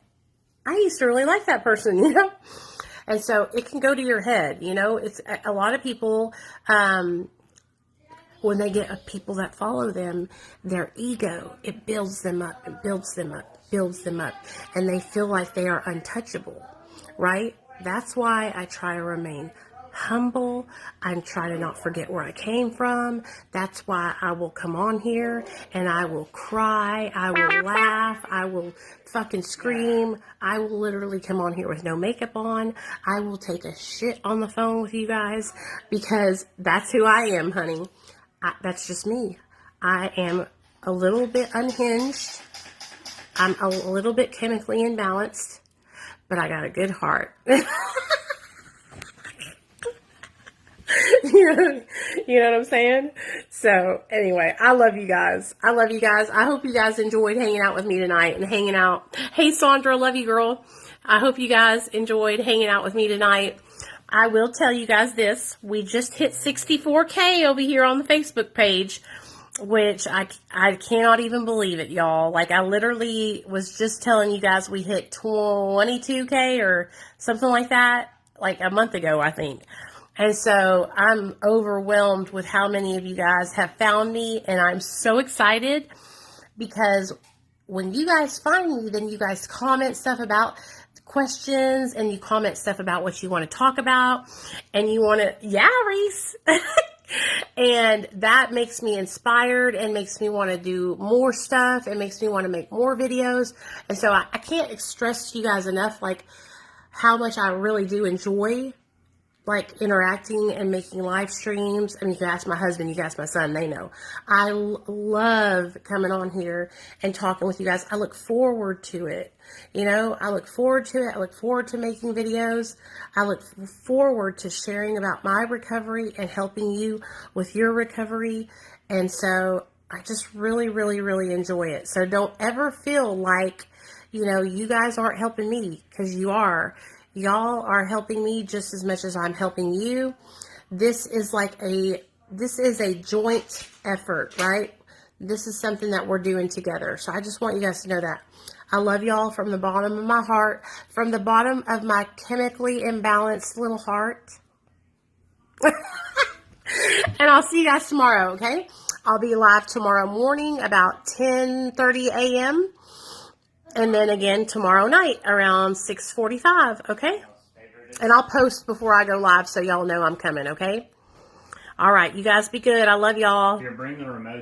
I used to really like that person, you know? And so it can go to your head, you know? It's a lot of people, when they get people that follow them, their ego, it builds them up and builds them up, builds them up. And they feel like they are untouchable, right? That's why I try to remain humble. I try to not forget where I came from. That's why I will come on here and I will cry. I will laugh. I will fucking scream. I will literally come on here with no makeup on. I will take a shit on the phone with you guys because that's who I am, honey. That's just me. I am a little bit unhinged. I'm a little bit chemically imbalanced, but I got a good heart. You know what I'm saying? So anyway, I love you guys. I love you guys. I hope you guys enjoyed hanging out with me tonight and hanging out. Hey, Sandra, love you, girl. I hope you guys enjoyed hanging out with me tonight. I will tell you guys this. We just hit 64K over here on the Facebook page, which I cannot even believe it, y'all. Like, I literally was just telling you guys we hit 22K or something like that, like a month ago, I think. And so I'm overwhelmed with how many of you guys have found me, and I'm so excited because when you guys find me, then you guys comment stuff about questions and you comment stuff about what you want to talk about and you want to, yeah, Reese. And that makes me inspired and makes me want to do more stuff. It makes me want to make more videos. And so I can't stress to you guys enough, like, how much I really do enjoy, like, interacting and making live streams. I mean, you can ask my husband, you can ask my son, they know. I love coming on here and talking with you guys. I look forward to it. You know, I look forward to it. I look forward to making videos. I look forward to sharing about my recovery and helping you with your recovery. And so I just really, really, really enjoy it. So don't ever feel like, you know, you guys aren't helping me, because you are. Y'all are helping me just as much as I'm helping you. This is a joint effort, right? This is something that we're doing together. So I just want you guys to know that. I love y'all from the bottom of my heart, from the bottom of my chemically imbalanced little heart. And I'll see you guys tomorrow, okay? I'll be live tomorrow morning about 10:30 a.m. And then again tomorrow night around 6:45, okay? And I'll post before I go live so y'all know I'm coming, okay? All right, you guys be good. I love y'all. Here, bring the remote.